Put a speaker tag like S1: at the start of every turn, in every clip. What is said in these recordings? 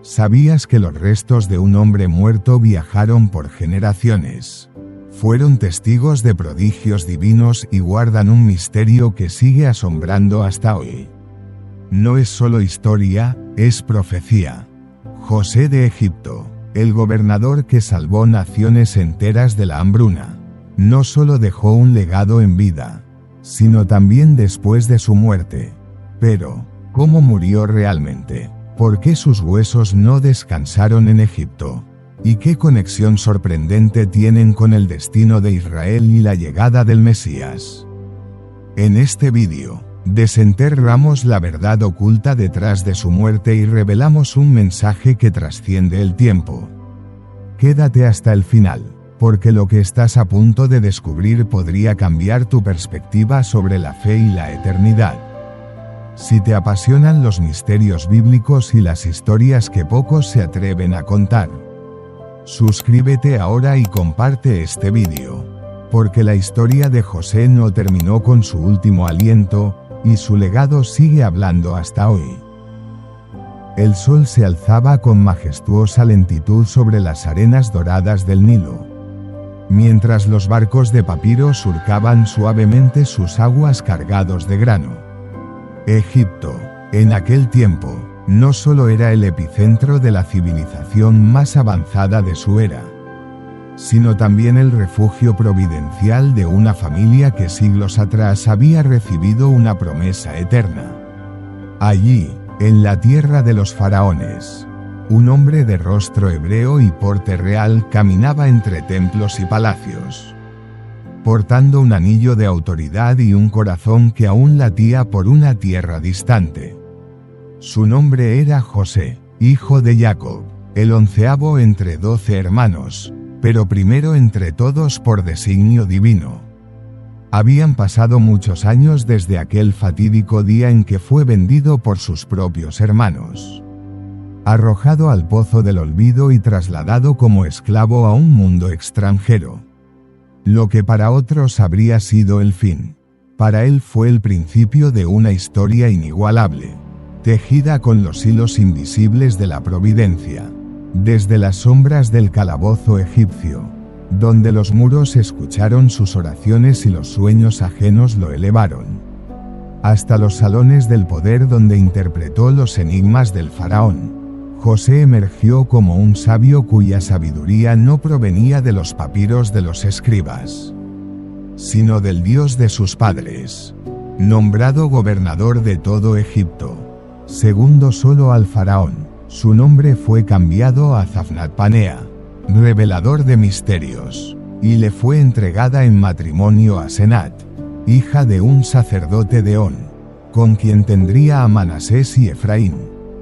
S1: ¿Sabías que los restos de un hombre muerto viajaron por generaciones? Fueron testigos de prodigios divinos y guardan un misterio que sigue asombrando hasta hoy. No es solo historia, es profecía. José de Egipto, el gobernador que salvó naciones enteras de la hambruna, no solo dejó un legado en vida, sino también después de su muerte. Pero, ¿cómo murió realmente? ¿Por qué sus huesos no descansaron en Egipto? ¿Y qué conexión sorprendente tienen con el destino de Israel y la llegada del Mesías? En este vídeo, desenterramos la verdad oculta detrás de su muerte y revelamos un mensaje que trasciende el tiempo. Quédate hasta el final, porque lo que estás a punto de descubrir podría cambiar tu perspectiva sobre la fe y la eternidad. Si te apasionan los misterios bíblicos y las historias que pocos se atreven a contar, suscríbete ahora y comparte este vídeo, porque la historia de José no terminó con su último aliento, y su legado sigue hablando hasta hoy. El sol se alzaba con majestuosa lentitud sobre las arenas doradas del Nilo, mientras los barcos de papiro surcaban suavemente sus aguas cargados de grano. Egipto, en aquel tiempo, no solo era el epicentro de la civilización más avanzada de su era, sino también el refugio providencial de una familia que siglos atrás había recibido una promesa eterna. Allí, en la tierra de los faraones, un hombre de rostro hebreo y porte real caminaba entre templos y palacios, portando un anillo de autoridad y un corazón que aún latía por una tierra distante. Su nombre era José, hijo de Jacob, el 11º entre 12 hermanos, pero primero entre todos por designio divino. Habían pasado muchos años desde aquel fatídico día en que fue vendido por sus propios hermanos, arrojado al pozo del olvido y trasladado como esclavo a un mundo extranjero. Lo que para otros habría sido el fin, para él fue el principio de una historia inigualable, tejida con los hilos invisibles de la providencia, desde las sombras del calabozo egipcio, donde los muros escucharon sus oraciones y los sueños ajenos lo elevaron, hasta los salones del poder donde interpretó los enigmas del faraón. José emergió como un sabio cuya sabiduría no provenía de los papiros de los escribas, sino del Dios de sus padres. Nombrado gobernador de todo Egipto, segundo solo al faraón, su nombre fue cambiado a Zafnat-Panea, revelador de misterios, y le fue entregada en matrimonio a Senat, hija de un sacerdote de On, con quien tendría a Manasés y Efraín,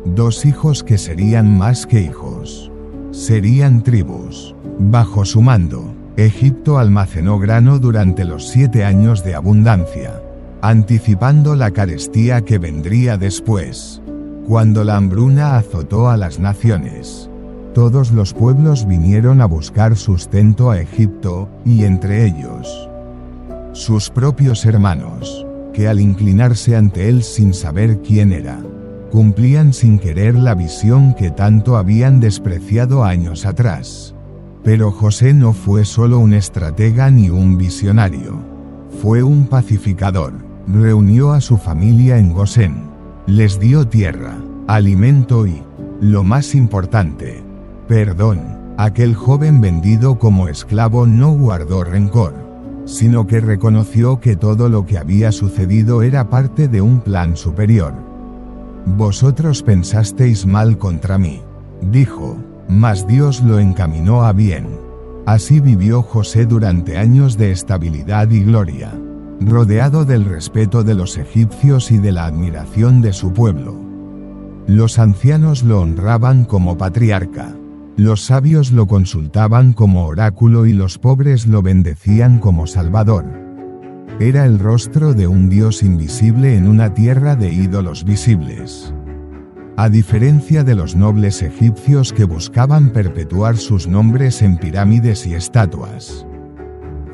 S1: dos hijos que serían más que hijos. Serían tribus. Bajo su mando, Egipto almacenó grano durante los 7 años de abundancia, anticipando la carestía que vendría después. Cuando la hambruna azotó a las naciones, todos los pueblos vinieron a buscar sustento a Egipto, y entre ellos, sus propios hermanos, que al inclinarse ante él sin saber quién era, cumplían sin querer la visión que tanto habían despreciado años atrás. Pero José no fue solo un estratega ni un visionario. Fue un pacificador. Reunió a su familia en Gosén. Les dio tierra, alimento y, lo más importante, perdón. Aquel joven vendido como esclavo no guardó rencor, sino que reconoció que todo lo que había sucedido era parte de un plan superior. Vosotros pensasteis mal contra mí, dijo, mas Dios lo encaminó a bien. Así vivió José durante años de estabilidad y gloria, rodeado del respeto de los egipcios y de la admiración de su pueblo. Los ancianos lo honraban como patriarca, los sabios lo consultaban como oráculo y los pobres lo bendecían como salvador. Era el rostro de un Dios invisible en una tierra de ídolos visibles. A diferencia de los nobles egipcios que buscaban perpetuar sus nombres en pirámides y estatuas,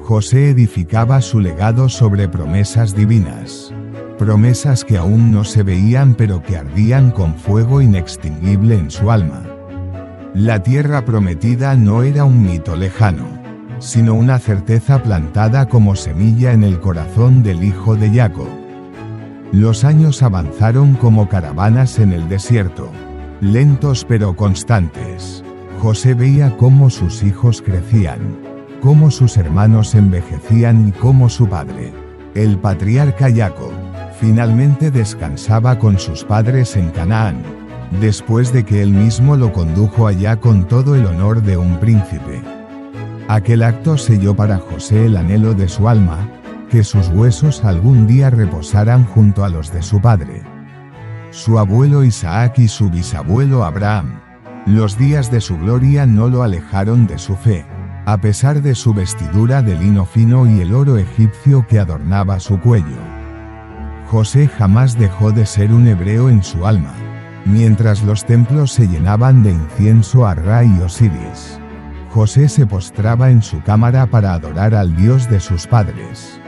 S1: José edificaba su legado sobre promesas divinas, promesas que aún no se veían pero que ardían con fuego inextinguible en su alma. La tierra prometida no era un mito lejano, sino una certeza plantada como semilla en el corazón del hijo de Jacob. Los años avanzaron como caravanas en el desierto, lentos pero constantes. José veía cómo sus hijos crecían, cómo sus hermanos envejecían y cómo su padre, el patriarca Jacob, finalmente descansaba con sus padres en Canaán, después de que él mismo lo condujo allá con todo el honor de un príncipe. Aquel acto selló para José el anhelo de su alma, que sus huesos algún día reposaran junto a los de su padre, su abuelo Isaac y su bisabuelo Abraham. Los días de su gloria no lo alejaron de su fe, a pesar de su vestidura de lino fino y el oro egipcio que adornaba su cuello. José jamás dejó de ser un hebreo en su alma, mientras los templos se llenaban de incienso a Ra y Osiris. José se postraba en su cámara para adorar al Dios de sus padres,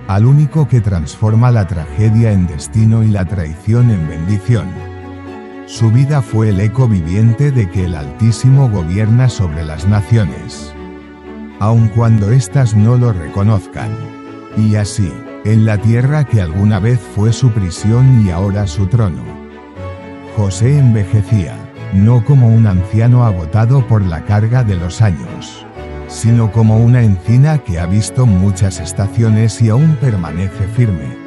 S1: al único que transforma la tragedia en destino y la traición en bendición. Su vida fue el eco viviente de que el Altísimo gobierna sobre las naciones, aun cuando éstas no lo reconozcan. Y así, en la tierra que alguna vez fue su prisión y ahora su trono, José envejecía, no como un anciano agotado por la carga de los años, sino como una encina que ha visto muchas estaciones y aún permanece firme.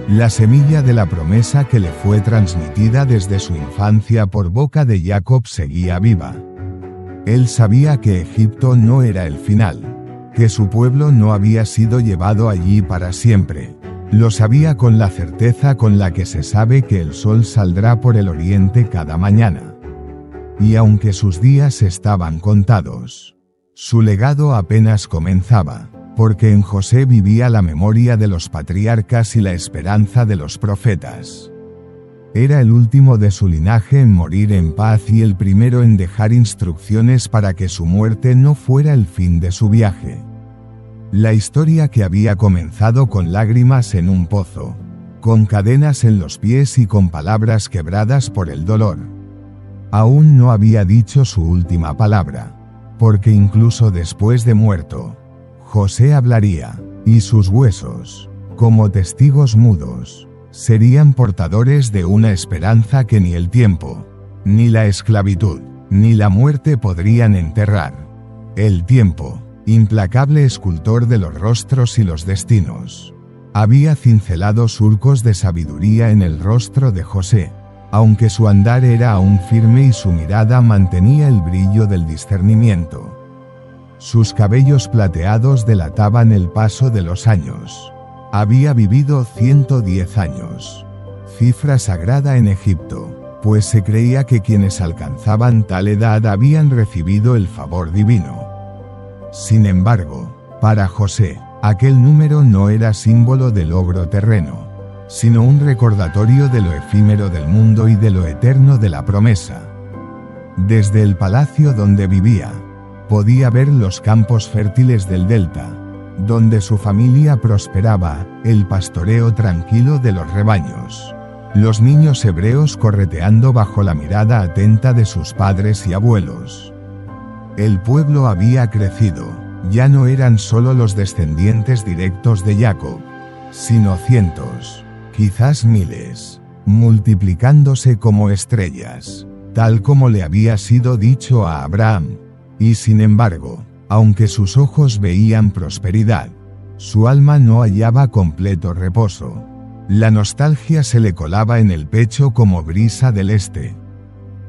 S1: La semilla de la promesa que le fue transmitida desde su infancia por boca de Jacob seguía viva. Él sabía que Egipto no era el final, que su pueblo no había sido llevado allí para siempre. Lo sabía con la certeza con la que se sabe que el sol saldrá por el oriente cada mañana. Y aunque sus días estaban contados, su legado apenas comenzaba, porque en José vivía la memoria de los patriarcas y la esperanza de los profetas. Era el último de su linaje en morir en paz y el primero en dejar instrucciones para que su muerte no fuera el fin de su viaje. La historia que había comenzado con lágrimas en un pozo, con cadenas en los pies y con palabras quebradas por el dolor, aún no había dicho su última palabra, porque incluso después de muerto, José hablaría, y sus huesos, como testigos mudos, serían portadores de una esperanza que ni el tiempo, ni la esclavitud, ni la muerte podrían enterrar. El tiempo, implacable escultor de los rostros y los destinos, había cincelado surcos de sabiduría en el rostro de José, aunque su andar era aún firme y su mirada mantenía el brillo del discernimiento. Sus cabellos plateados delataban el paso de los años. Había vivido 110 años, cifra sagrada en Egipto, pues se creía que quienes alcanzaban tal edad habían recibido el favor divino. Sin embargo, para José, aquel número no era símbolo de logro terreno, sino un recordatorio de lo efímero del mundo y de lo eterno de la promesa. Desde el palacio donde vivía, podía ver los campos fértiles del delta, donde su familia prosperaba, el pastoreo tranquilo de los rebaños, los niños hebreos correteando bajo la mirada atenta de sus padres y abuelos. El pueblo había crecido, ya no eran solo los descendientes directos de Jacob, sino cientos, quizás miles, multiplicándose como estrellas, tal como le había sido dicho a Abraham. Y sin embargo, aunque sus ojos veían prosperidad, su alma no hallaba completo reposo. La nostalgia se le colaba en el pecho como brisa del este.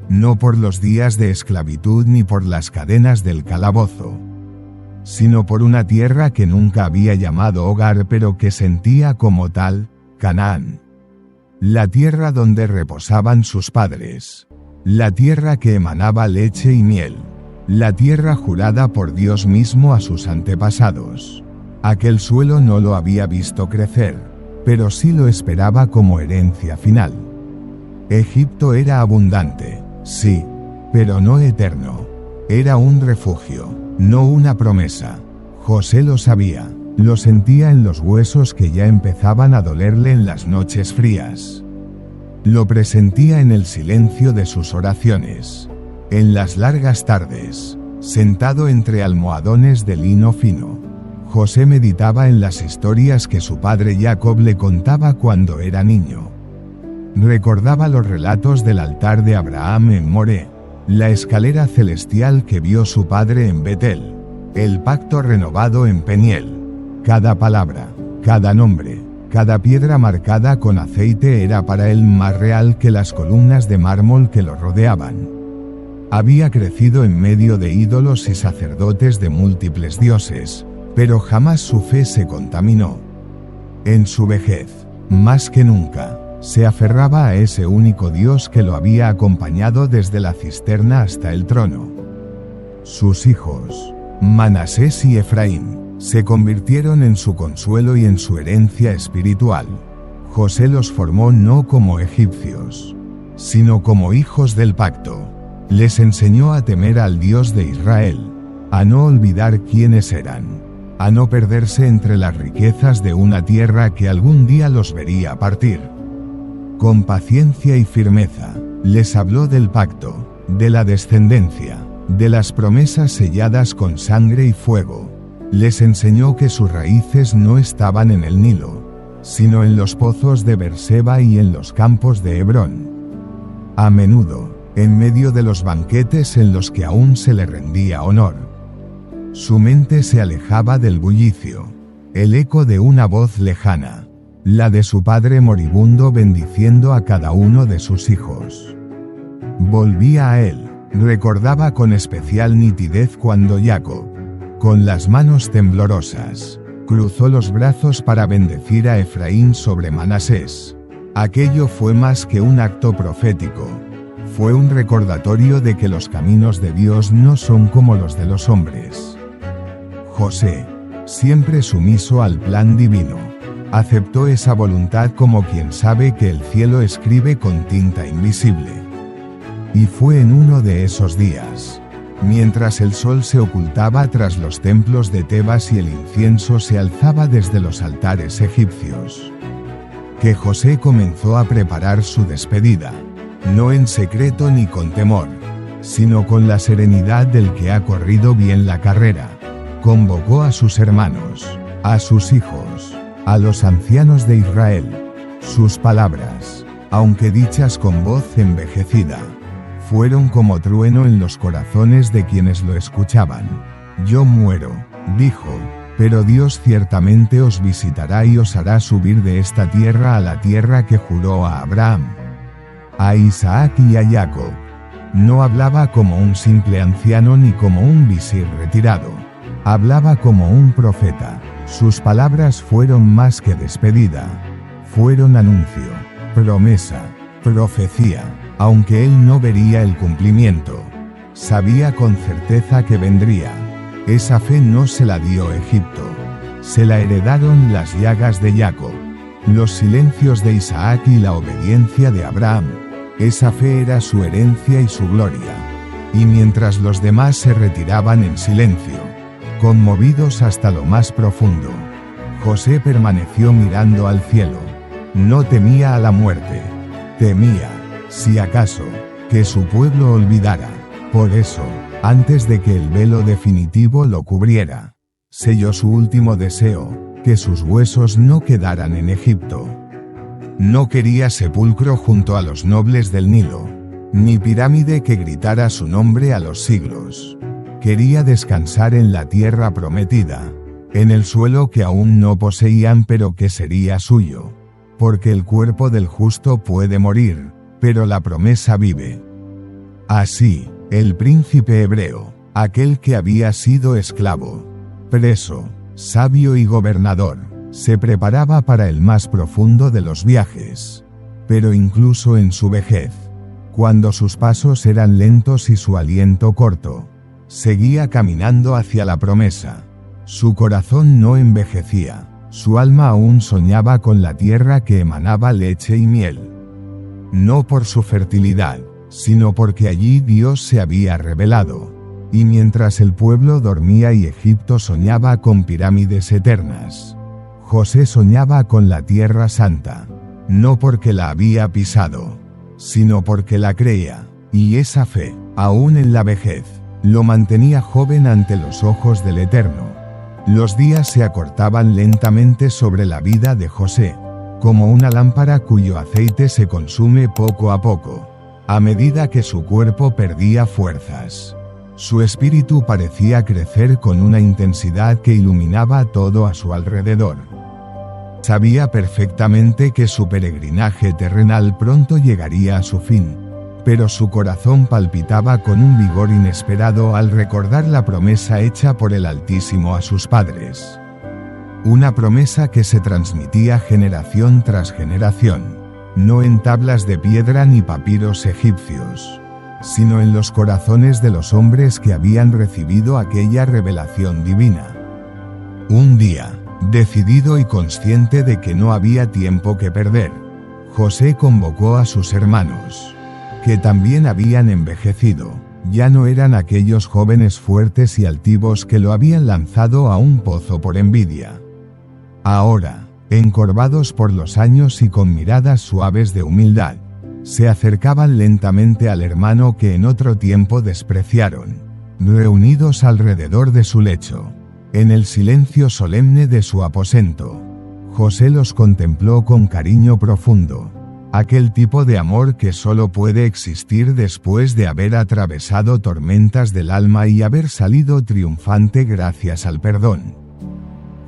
S1: No por los días de esclavitud ni por las cadenas del calabozo, sino por una tierra que nunca había llamado hogar pero que sentía como tal, Canaán. La tierra donde reposaban sus padres. La tierra que emanaba leche y miel. La tierra jurada por Dios mismo a sus antepasados. Aquel suelo no lo había visto crecer, pero sí lo esperaba como herencia final. Egipto era abundante, sí, pero no eterno. Era un refugio, no una promesa. José lo sabía, lo sentía en los huesos que ya empezaban a dolerle en las noches frías. Lo presentía en el silencio de sus oraciones. En las largas tardes, sentado entre almohadones de lino fino, José meditaba en las historias que su padre Jacob le contaba cuando era niño. Recordaba los relatos del altar de Abraham en Moré, la escalera celestial que vio su padre en Betel, el pacto renovado en Peniel. Cada palabra, cada nombre, cada piedra marcada con aceite era para él más real que las columnas de mármol que lo rodeaban. Había crecido en medio de ídolos y sacerdotes de múltiples dioses, pero jamás su fe se contaminó. En su vejez, más que nunca, se aferraba a ese único Dios que lo había acompañado desde la cisterna hasta el trono. Sus hijos, Manasés y Efraín, se convirtieron en su consuelo y en su herencia espiritual. José los formó no como egipcios, sino como hijos del pacto. Les enseñó a temer al Dios de Israel, a no olvidar quiénes eran, a no perderse entre las riquezas de una tierra que algún día los vería partir. Con paciencia y firmeza, les habló del pacto, de la descendencia, de las promesas selladas con sangre y fuego. Les enseñó que sus raíces no estaban en el Nilo, sino en los pozos de Berseba y en los campos de Hebrón. A menudo, en medio de los banquetes en los que aún se le rendía honor, su mente se alejaba del bullicio, el eco de una voz lejana, la de su padre moribundo bendiciendo a cada uno de sus hijos. Volvía a él, recordaba con especial nitidez cuando Jacob, con las manos temblorosas, cruzó los brazos para bendecir a Efraín sobre Manasés. Aquello fue más que un acto profético. Fue un recordatorio de que los caminos de Dios no son como los de los hombres. José, siempre sumiso al plan divino, aceptó esa voluntad como quien sabe que el cielo escribe con tinta invisible. Y fue en uno de esos días, mientras el sol se ocultaba tras los templos de Tebas y el incienso se alzaba desde los altares egipcios, que José comenzó a preparar su despedida, no en secreto ni con temor, sino con la serenidad del que ha corrido bien la carrera. Convocó a sus hermanos, a sus hijos, a los ancianos de Israel. Sus palabras, aunque dichas con voz envejecida, fueron como trueno en los corazones de quienes lo escuchaban. Yo muero, dijo, pero Dios ciertamente os visitará y os hará subir de esta tierra a la tierra que juró a Abraham, a Isaac y a Jacob. No hablaba como un simple anciano ni como un visir retirado. Hablaba como un profeta. Sus palabras fueron más que despedida. Fueron anuncio, promesa, profecía. Aunque él no vería el cumplimiento, sabía con certeza que vendría. Esa fe no se la dio Egipto. Se la heredaron las llagas de Jacob, los silencios de Isaac y la obediencia de Abraham. Esa fe era su herencia y su gloria. Y mientras los demás se retiraban en silencio, conmovidos hasta lo más profundo, José permaneció mirando al cielo. No temía a la muerte. Temía, si acaso, que su pueblo olvidara. Por eso, antes de que el velo definitivo lo cubriera, selló su último deseo, que sus huesos no quedaran en Egipto. No quería sepulcro junto a los nobles del Nilo, ni pirámide que gritara su nombre a los siglos. Quería descansar en la tierra prometida, en el suelo que aún no poseían pero que sería suyo, porque el cuerpo del justo puede morir, pero la promesa vive. Así, el príncipe hebreo, aquel que había sido esclavo, preso, sabio y gobernador, se preparaba para el más profundo de los viajes. Pero incluso en su vejez, cuando sus pasos eran lentos y su aliento corto, seguía caminando hacia la promesa. Su corazón no envejecía, su alma aún soñaba con la tierra que emanaba leche y miel. No por su fertilidad, sino porque allí Dios se había revelado. Y mientras el pueblo dormía y Egipto soñaba con pirámides eternas, José soñaba con la tierra santa, no porque la había pisado, sino porque la creía, y esa fe, Aún en la vejez, lo mantenía joven ante los ojos del Eterno. Los días se acortaban lentamente sobre la vida de José, como una lámpara cuyo aceite se consume poco a poco, a medida que su cuerpo perdía fuerzas. Su espíritu parecía crecer con una intensidad que iluminaba todo a su alrededor. Sabía perfectamente que su peregrinaje terrenal pronto llegaría a su fin, pero su corazón palpitaba con un vigor inesperado al recordar la promesa hecha por el Altísimo a sus padres. Una promesa que se transmitía generación tras generación, no en tablas de piedra ni papiros egipcios, sino en los corazones de los hombres que habían recibido aquella revelación divina. Un día, decidido y consciente de que no había tiempo que perder, José convocó a sus hermanos, que también habían envejecido. Ya no eran aquellos jóvenes fuertes y altivos que lo habían lanzado a un pozo por envidia. Ahora, encorvados por los años y con miradas suaves de humildad, se acercaban lentamente al hermano que en otro tiempo despreciaron, reunidos alrededor de su lecho, en el silencio solemne de su aposento. José los contempló con cariño profundo, aquel tipo de amor que solo puede existir después de haber atravesado tormentas del alma y haber salido triunfante gracias al perdón.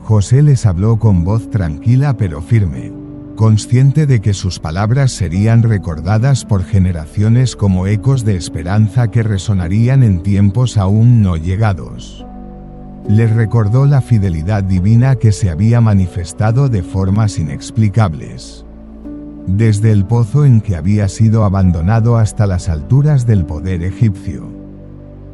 S1: José les habló con voz tranquila pero firme, consciente de que sus palabras serían recordadas por generaciones como ecos de esperanza que resonarían en tiempos aún no llegados. Les recordó la fidelidad divina que se había manifestado de formas inexplicables. Desde el pozo en que había sido abandonado hasta las alturas del poder egipcio.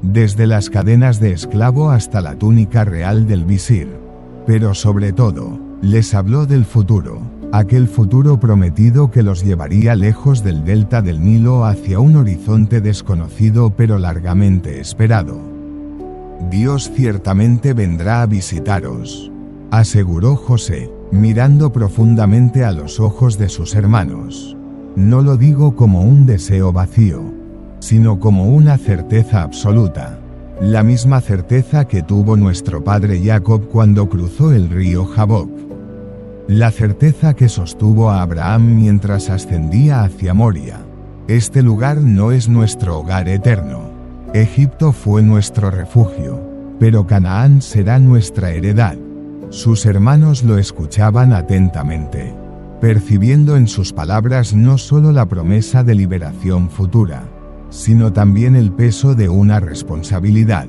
S1: Desde las cadenas de esclavo hasta la túnica real del visir. Pero sobre todo, les habló del futuro, aquel futuro prometido que los llevaría lejos del delta del Nilo hacia un horizonte desconocido pero largamente esperado. Dios ciertamente vendrá a visitaros, aseguró José, mirando profundamente a los ojos de sus hermanos. No lo digo como un deseo vacío, sino como una certeza absoluta. La misma certeza que tuvo nuestro padre Jacob cuando cruzó el río Jaboc. La certeza que sostuvo a Abraham mientras ascendía hacia Moria. Este lugar no es nuestro hogar eterno. Egipto fue nuestro refugio, pero Canaán será nuestra heredad. Sus hermanos lo escuchaban atentamente, percibiendo en sus palabras no solo la promesa de liberación futura, sino también el peso de una responsabilidad.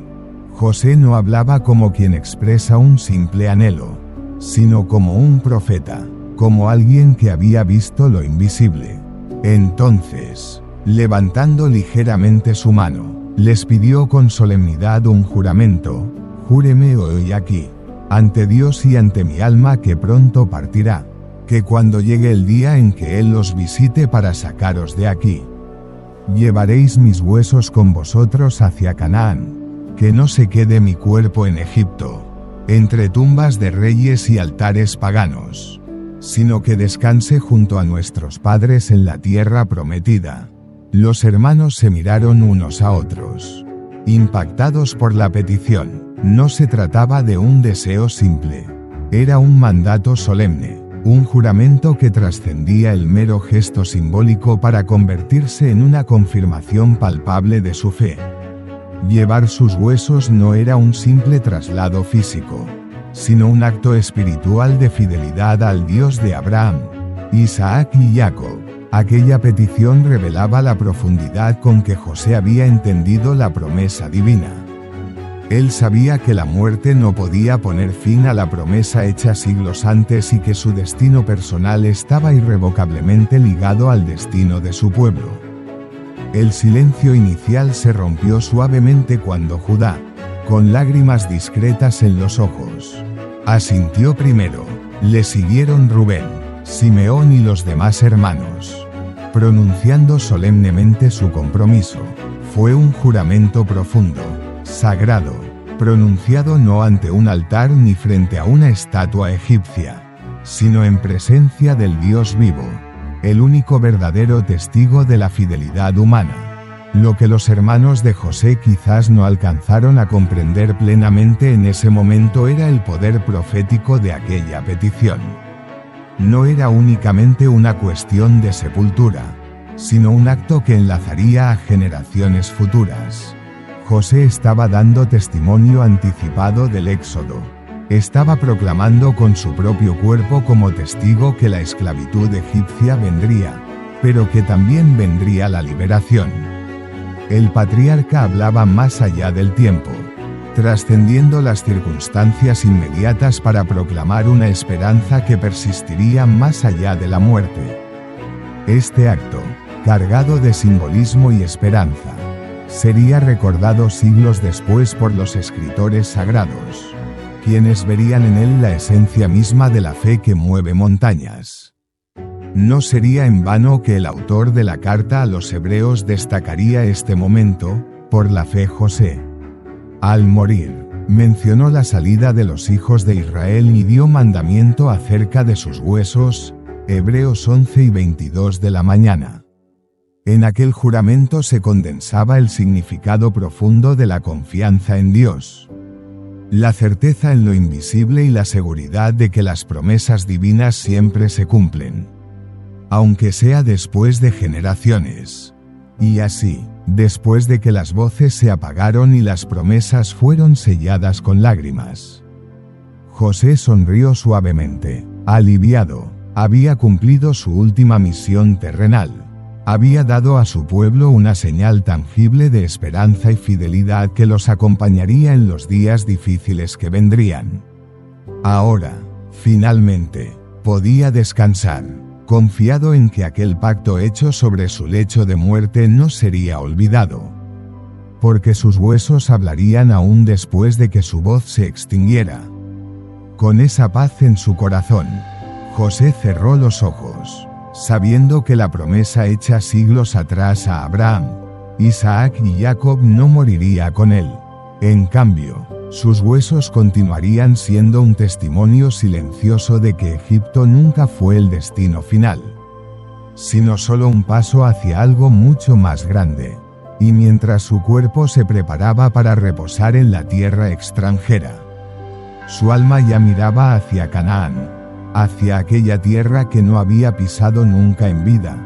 S1: José no hablaba como quien expresa un simple anhelo, sino como un profeta, como alguien que había visto lo invisible. Entonces, levantando ligeramente su mano, les pidió con solemnidad un juramento: júreme hoy aquí, ante Dios y ante mi alma que pronto partirá, que cuando llegue el día en que Él los visite para sacaros de aquí, llevaréis mis huesos con vosotros hacia Canaán, que no se quede mi cuerpo en Egipto, entre tumbas de reyes y altares paganos, sino que descanse junto a nuestros padres en la tierra prometida. Los hermanos se miraron unos a otros, impactados por la petición. No se trataba de un deseo simple, era un mandato solemne. Un juramento que trascendía el mero gesto simbólico para convertirse en una confirmación palpable de su fe. Llevar sus huesos no era un simple traslado físico, sino un acto espiritual de fidelidad al Dios de Abraham, Isaac y Jacob. Aquella petición revelaba la profundidad con que José había entendido la promesa divina. Él sabía que la muerte no podía poner fin a la promesa hecha siglos antes y que su destino personal estaba irrevocablemente ligado al destino de su pueblo. El silencio inicial se rompió suavemente cuando Judá, con lágrimas discretas en los ojos, asintió primero. Le siguieron Rubén, Simeón y los demás hermanos, pronunciando solemnemente su compromiso. Fue un juramento profundo, sagrado, pronunciado no ante un altar ni frente a una estatua egipcia, sino en presencia del Dios vivo, el único verdadero testigo de la fidelidad humana. Lo que los hermanos de José quizás no alcanzaron a comprender plenamente en ese momento era el poder profético de aquella petición. No era únicamente una cuestión de sepultura, sino un acto que enlazaría a generaciones futuras. José estaba dando testimonio anticipado del Éxodo. Estaba proclamando con su propio cuerpo como testigo que la esclavitud egipcia vendría, pero que también vendría la liberación. El patriarca hablaba más allá del tiempo, trascendiendo las circunstancias inmediatas para proclamar una esperanza que persistiría más allá de la muerte. Este acto, cargado de simbolismo y esperanza, sería recordado siglos después por los escritores sagrados, quienes verían en él la esencia misma de la fe que mueve montañas. No sería en vano que el autor de la carta a los hebreos destacaría este momento, por la fe José. Al morir, mencionó la salida de los hijos de Israel y dio mandamiento acerca de sus huesos, Hebreos 11:22 de la mañana. En aquel juramento se condensaba el significado profundo de la confianza en Dios. La certeza en lo invisible y la seguridad de que las promesas divinas siempre se cumplen, aunque sea después de generaciones. Y así, después de que las voces se apagaron y las promesas fueron selladas con lágrimas, José sonrió suavemente, aliviado. Había cumplido su última misión terrenal. Había dado a su pueblo una señal tangible de esperanza y fidelidad que los acompañaría en los días difíciles que vendrían. Ahora, finalmente, podía descansar, confiado en que aquel pacto hecho sobre su lecho de muerte no sería olvidado, porque sus huesos hablarían aún después de que su voz se extinguiera. Con esa paz en su corazón, José cerró los ojos, sabiendo que la promesa hecha siglos atrás a Abraham, Isaac y Jacob no moriría con él. En cambio, sus huesos continuarían siendo un testimonio silencioso de que Egipto nunca fue el destino final, sino solo un paso hacia algo mucho más grande. Y mientras su cuerpo se preparaba para reposar en la tierra extranjera, su alma ya miraba hacia Canaán, hacia aquella tierra que no había pisado nunca en vida,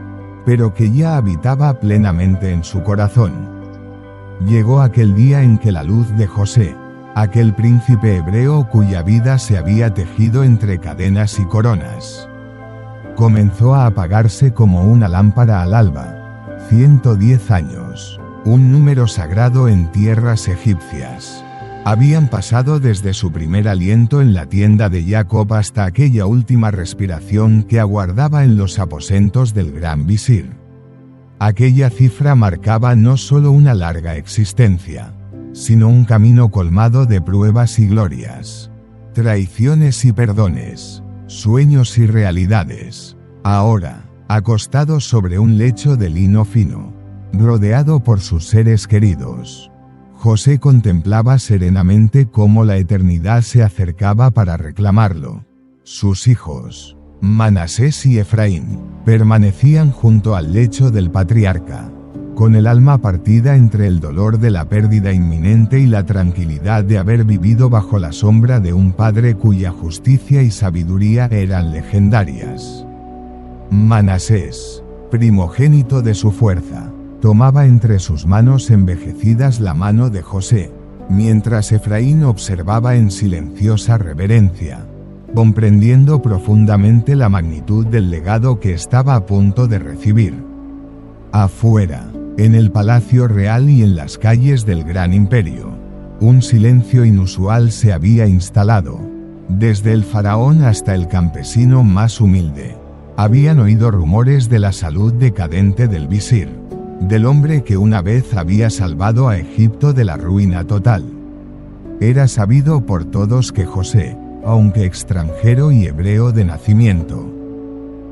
S1: pero que ya habitaba plenamente en su corazón. Llegó aquel día en que la luz de José, aquel príncipe hebreo cuya vida se había tejido entre cadenas y coronas, comenzó a apagarse como una lámpara al alba. 110 años, un número sagrado en tierras egipcias, habían pasado desde su primer aliento en la tienda de Jacob hasta aquella última respiración que aguardaba en los aposentos del gran visir. Aquella cifra marcaba no solo una larga existencia, sino un camino colmado de pruebas y glorias, traiciones y perdones, sueños y realidades. Ahora, acostado sobre un lecho de lino fino, rodeado por sus seres queridos, José contemplaba serenamente cómo la eternidad se acercaba para reclamarlo. Sus hijos, Manasés y Efraín, permanecían junto al lecho del patriarca, con el alma partida entre el dolor de la pérdida inminente y la tranquilidad de haber vivido bajo la sombra de un padre cuya justicia y sabiduría eran legendarias. Manasés, primogénito de su fuerza, tomaba entre sus manos envejecidas la mano de José, mientras Efraín observaba en silenciosa reverencia, comprendiendo profundamente la magnitud del legado que estaba a punto de recibir. Afuera, en el palacio real y en las calles del gran imperio, un silencio inusual se había instalado. Desde el faraón hasta el campesino más humilde, habían oído rumores de la salud decadente del visir, del hombre que una vez había salvado a Egipto de la ruina total. Era sabido por todos que José, aunque extranjero y hebreo de nacimiento,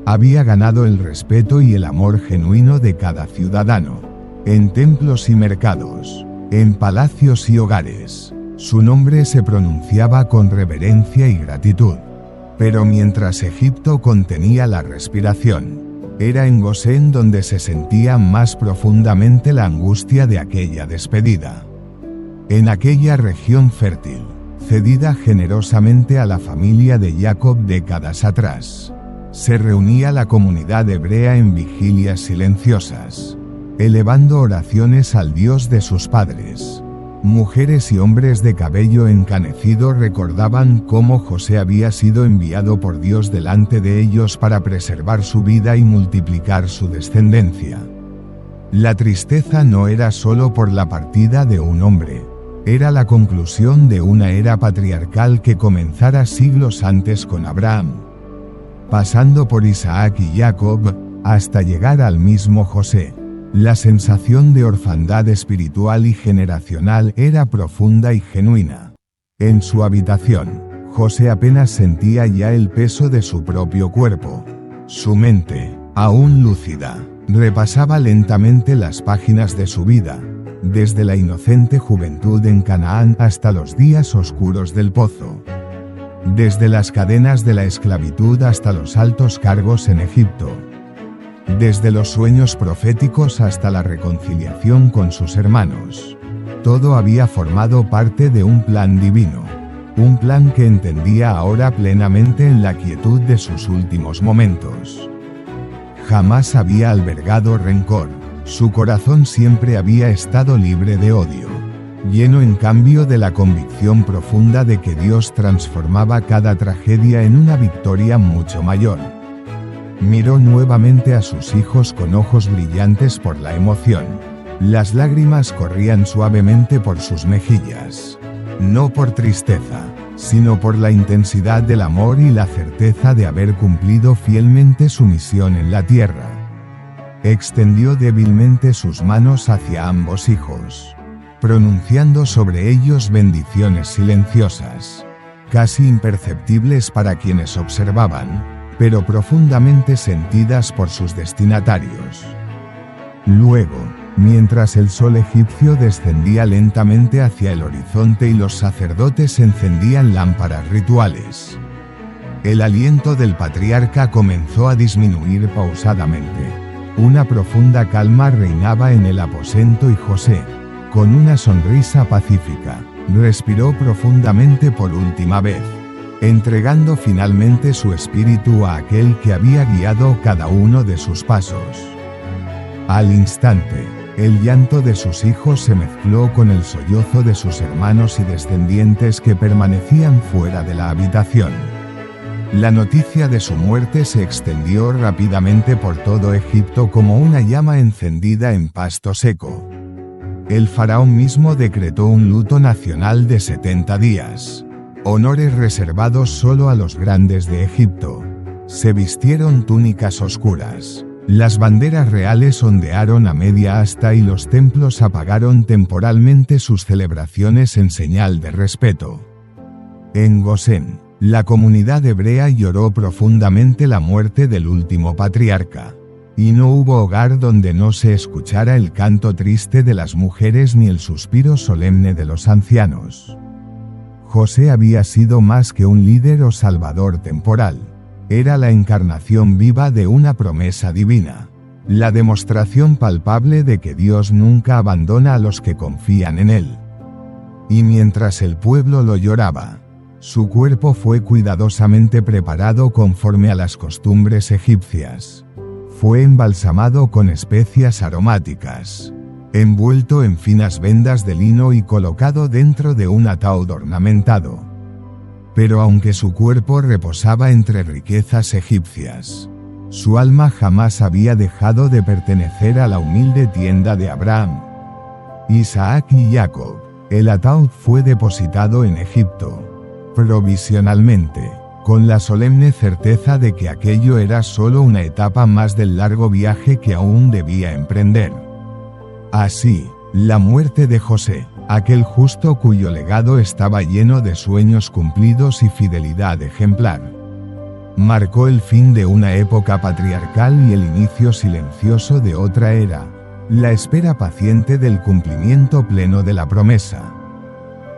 S1: había ganado el respeto y el amor genuino de cada ciudadano. En templos y mercados, en palacios y hogares, su nombre se pronunciaba con reverencia y gratitud. Pero mientras Egipto contenía la respiración, Era en Gosén donde se sentía más profundamente la angustia de aquella despedida. En aquella región fértil, cedida generosamente a la familia de Jacob décadas atrás, se reunía la comunidad hebrea en vigilias silenciosas, elevando oraciones al Dios de sus padres. Mujeres y hombres de cabello encanecido recordaban cómo José había sido enviado por Dios delante de ellos para preservar su vida y multiplicar su descendencia. La tristeza no era solo por la partida de un hombre, era la conclusión de una era patriarcal que comenzara siglos antes con Abraham, pasando por Isaac y Jacob, hasta llegar al mismo José. La sensación de orfandad espiritual y generacional era profunda y genuina. En su habitación, José apenas sentía ya el peso de su propio cuerpo. Su mente, aún lúcida, repasaba lentamente las páginas de su vida, desde la inocente juventud en Canaán hasta los días oscuros del pozo. Desde las cadenas de la esclavitud hasta los altos cargos en Egipto. Desde los sueños proféticos hasta la reconciliación con sus hermanos. Todo había formado parte de un plan divino. Un plan que entendía ahora plenamente en la quietud de sus últimos momentos. Jamás había albergado rencor. Su corazón siempre había estado libre de odio. Lleno en cambio de la convicción profunda de que Dios transformaba cada tragedia en una victoria mucho mayor. Miró nuevamente a sus hijos con ojos brillantes por la emoción. Las lágrimas corrían suavemente por sus mejillas. No por tristeza, sino por la intensidad del amor y la certeza de haber cumplido fielmente su misión en la tierra. Extendió débilmente sus manos hacia ambos hijos, pronunciando sobre ellos bendiciones silenciosas, casi imperceptibles para quienes observaban, pero profundamente sentidas por sus destinatarios. Luego, mientras el sol egipcio descendía lentamente hacia el horizonte y los sacerdotes encendían lámparas rituales, el aliento del patriarca comenzó a disminuir pausadamente. Una profunda calma reinaba en el aposento y José, con una sonrisa pacífica, respiró profundamente por última vez, entregando finalmente su espíritu a aquel que había guiado cada uno de sus pasos. Al instante, el llanto de sus hijos se mezcló con el sollozo de sus hermanos y descendientes que permanecían fuera de la habitación. La noticia de su muerte se extendió rápidamente por todo Egipto como una llama encendida en pasto seco. El faraón mismo decretó un luto nacional de 70 días. Honores reservados solo a los grandes de Egipto. Se vistieron túnicas oscuras. Las banderas reales ondearon a media asta y los templos apagaron temporalmente sus celebraciones en señal de respeto. En Gosén, la comunidad hebrea lloró profundamente la muerte del último patriarca. Y no hubo hogar donde no se escuchara el canto triste de las mujeres ni el suspiro solemne de los ancianos. José había sido más que un líder o salvador temporal. Era la encarnación viva de una promesa divina. La demostración palpable de que Dios nunca abandona a los que confían en Él. Y mientras el pueblo lo lloraba, su cuerpo fue cuidadosamente preparado conforme a las costumbres egipcias. Fue embalsamado con especias aromáticas, envuelto en finas vendas de lino y colocado dentro de un ataúd ornamentado. Pero aunque su cuerpo reposaba entre riquezas egipcias, su alma jamás había dejado de pertenecer a la humilde tienda de Abraham, Isaac y Jacob. El ataúd fue depositado en Egipto, provisionalmente, con la solemne certeza de que aquello era solo una etapa más del largo viaje que aún debía emprender. Así, la muerte de José, aquel justo cuyo legado estaba lleno de sueños cumplidos y fidelidad ejemplar, marcó el fin de una época patriarcal y el inicio silencioso de otra era, la espera paciente del cumplimiento pleno de la promesa.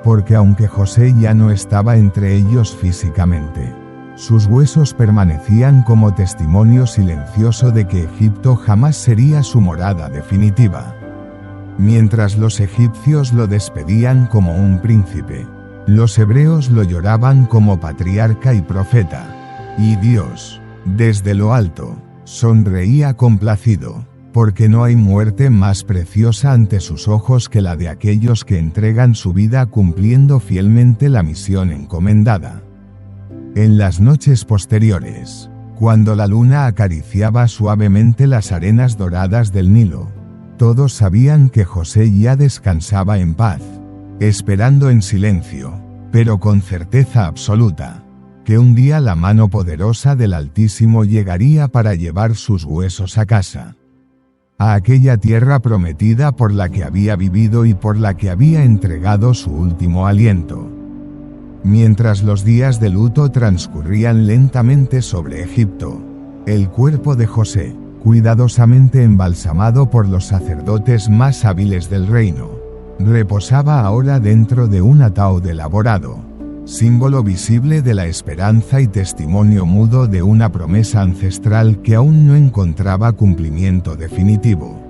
S1: Porque aunque José ya no estaba entre ellos físicamente, Sus huesos permanecían como testimonio silencioso de que Egipto jamás sería su morada definitiva. Mientras los egipcios lo despedían como un príncipe, los hebreos lo lloraban como patriarca y profeta. Y Dios, desde lo alto, sonreía complacido, porque no hay muerte más preciosa ante sus ojos que la de aquellos que entregan su vida cumpliendo fielmente la misión encomendada. En las noches posteriores, cuando la luna acariciaba suavemente las arenas doradas del Nilo, todos sabían que José ya descansaba en paz, esperando en silencio, pero con certeza absoluta, que un día la mano poderosa del Altísimo llegaría para llevar sus huesos a casa, a aquella tierra prometida por la que había vivido y por la que había entregado su último aliento. Mientras los días de luto transcurrían lentamente sobre Egipto, el cuerpo de José, cuidadosamente embalsamado por los sacerdotes más hábiles del reino, reposaba ahora dentro de un ataúd elaborado, símbolo visible de la esperanza y testimonio mudo de una promesa ancestral que aún no encontraba cumplimiento definitivo.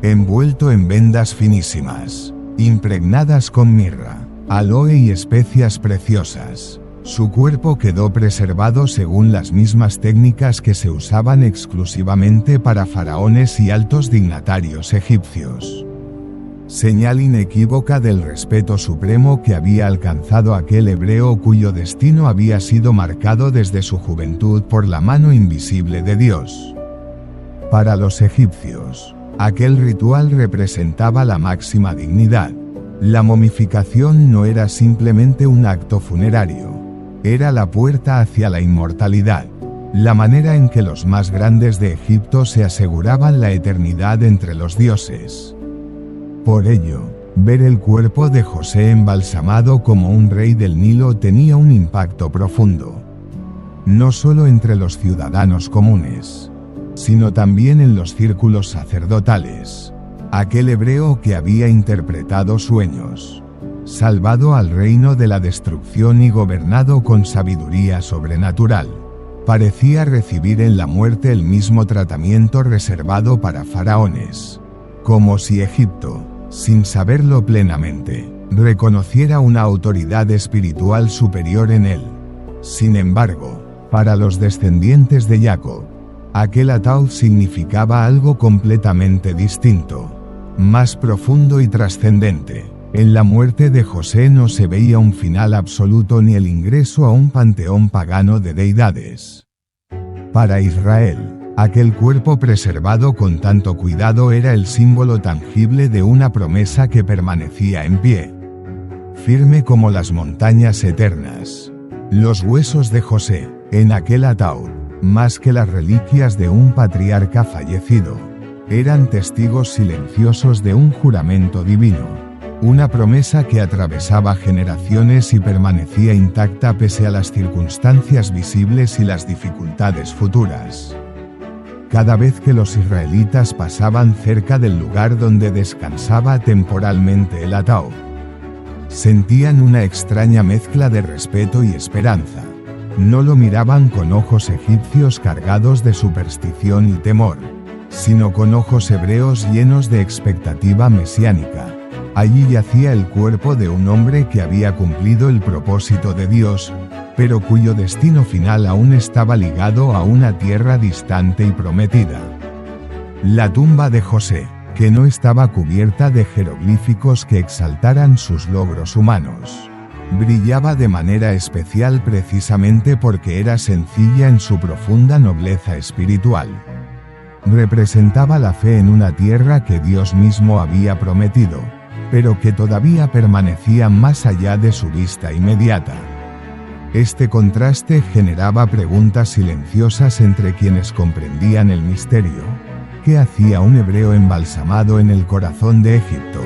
S1: Envuelto en vendas finísimas, impregnadas con mirra, aloe y especias preciosas, su cuerpo quedó preservado según las mismas técnicas que se usaban exclusivamente para faraones y altos dignatarios egipcios. Señal inequívoca del respeto supremo que había alcanzado aquel hebreo cuyo destino había sido marcado desde su juventud por la mano invisible de Dios. Para los egipcios, aquel ritual representaba la máxima dignidad. La momificación no era simplemente un acto funerario, era la puerta hacia la inmortalidad, la manera en que los más grandes de Egipto se aseguraban la eternidad entre los dioses. Por ello, ver el cuerpo de José embalsamado como un rey del Nilo tenía un impacto profundo, no solo entre los ciudadanos comunes, sino también en los círculos sacerdotales. Aquel hebreo que había interpretado sueños, salvado al reino de la destrucción y gobernado con sabiduría sobrenatural, parecía recibir en la muerte el mismo tratamiento reservado para faraones, como si Egipto, sin saberlo plenamente, reconociera una autoridad espiritual superior en él. Sin embargo, para los descendientes de Jacob, aquel ataúd significaba algo completamente distinto, más profundo y trascendente. En la muerte de José no se veía un final absoluto ni el ingreso a un panteón pagano de deidades. Para Israel, aquel cuerpo preservado con tanto cuidado era el símbolo tangible de una promesa que permanecía en pie, firme como las montañas eternas. Los huesos de José, en aquel ataúd, más que las reliquias de un patriarca fallecido, eran testigos silenciosos de un juramento divino, una promesa que atravesaba generaciones y permanecía intacta pese a las circunstancias visibles y las dificultades futuras. Cada vez que los israelitas pasaban cerca del lugar donde descansaba temporalmente el ataúd, sentían una extraña mezcla de respeto y esperanza. No lo miraban con ojos egipcios cargados de superstición y temor, sino con ojos hebreos llenos de expectativa mesiánica. Allí yacía el cuerpo de un hombre que había cumplido el propósito de Dios, pero cuyo destino final aún estaba ligado a una tierra distante y prometida. La tumba de José, que no estaba cubierta de jeroglíficos que exaltaran sus logros humanos, brillaba de manera especial precisamente porque era sencilla en su profunda nobleza espiritual. Representaba la fe en una tierra que Dios mismo había prometido, pero que todavía permanecía más allá de su vista inmediata. Este contraste generaba preguntas silenciosas entre quienes comprendían el misterio. ¿Qué hacía un hebreo embalsamado en el corazón de Egipto?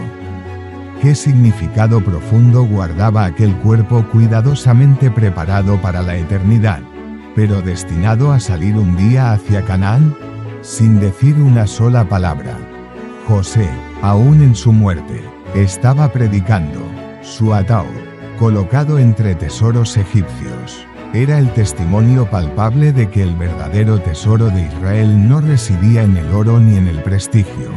S1: ¿Qué significado profundo guardaba aquel cuerpo cuidadosamente preparado para la eternidad, pero destinado a salir un día hacia Canaán? Sin decir una sola palabra, José, aún en su muerte, estaba predicando. Su ataúd, colocado entre tesoros egipcios, Era el testimonio palpable de que el verdadero tesoro de Israel no residía en el oro ni en el prestigio,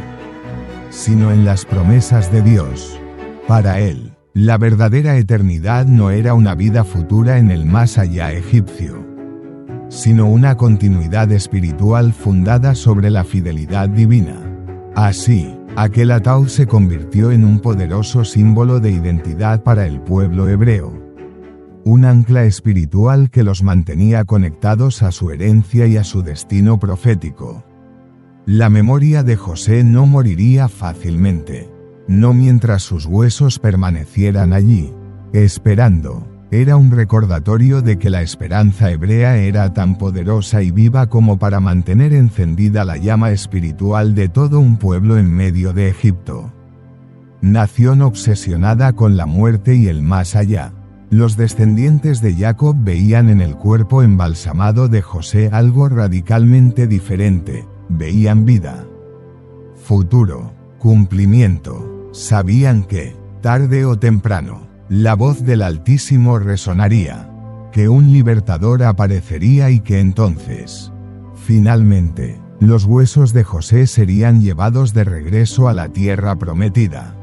S1: sino en las promesas de Dios. Para él, la verdadera eternidad no era una vida futura en el más allá egipcio, sino una continuidad espiritual fundada sobre la fidelidad divina. Así, aquel ataúd se convirtió en un poderoso símbolo de identidad para el pueblo hebreo, un ancla espiritual que los mantenía conectados a su herencia y a su destino profético. La memoria de José no moriría fácilmente, no mientras sus huesos permanecieran allí, esperando. Era un recordatorio de que la esperanza hebrea era tan poderosa y viva como para mantener encendida la llama espiritual de todo un pueblo en medio de Egipto. Nación obsesionada con la muerte y el más allá. Los descendientes de Jacob veían en el cuerpo embalsamado de José algo radicalmente diferente, veían vida, futuro, cumplimiento. Sabían que, tarde o temprano, la voz del Altísimo resonaría, que un libertador aparecería y que entonces, finalmente, los huesos de José serían llevados de regreso a la tierra prometida.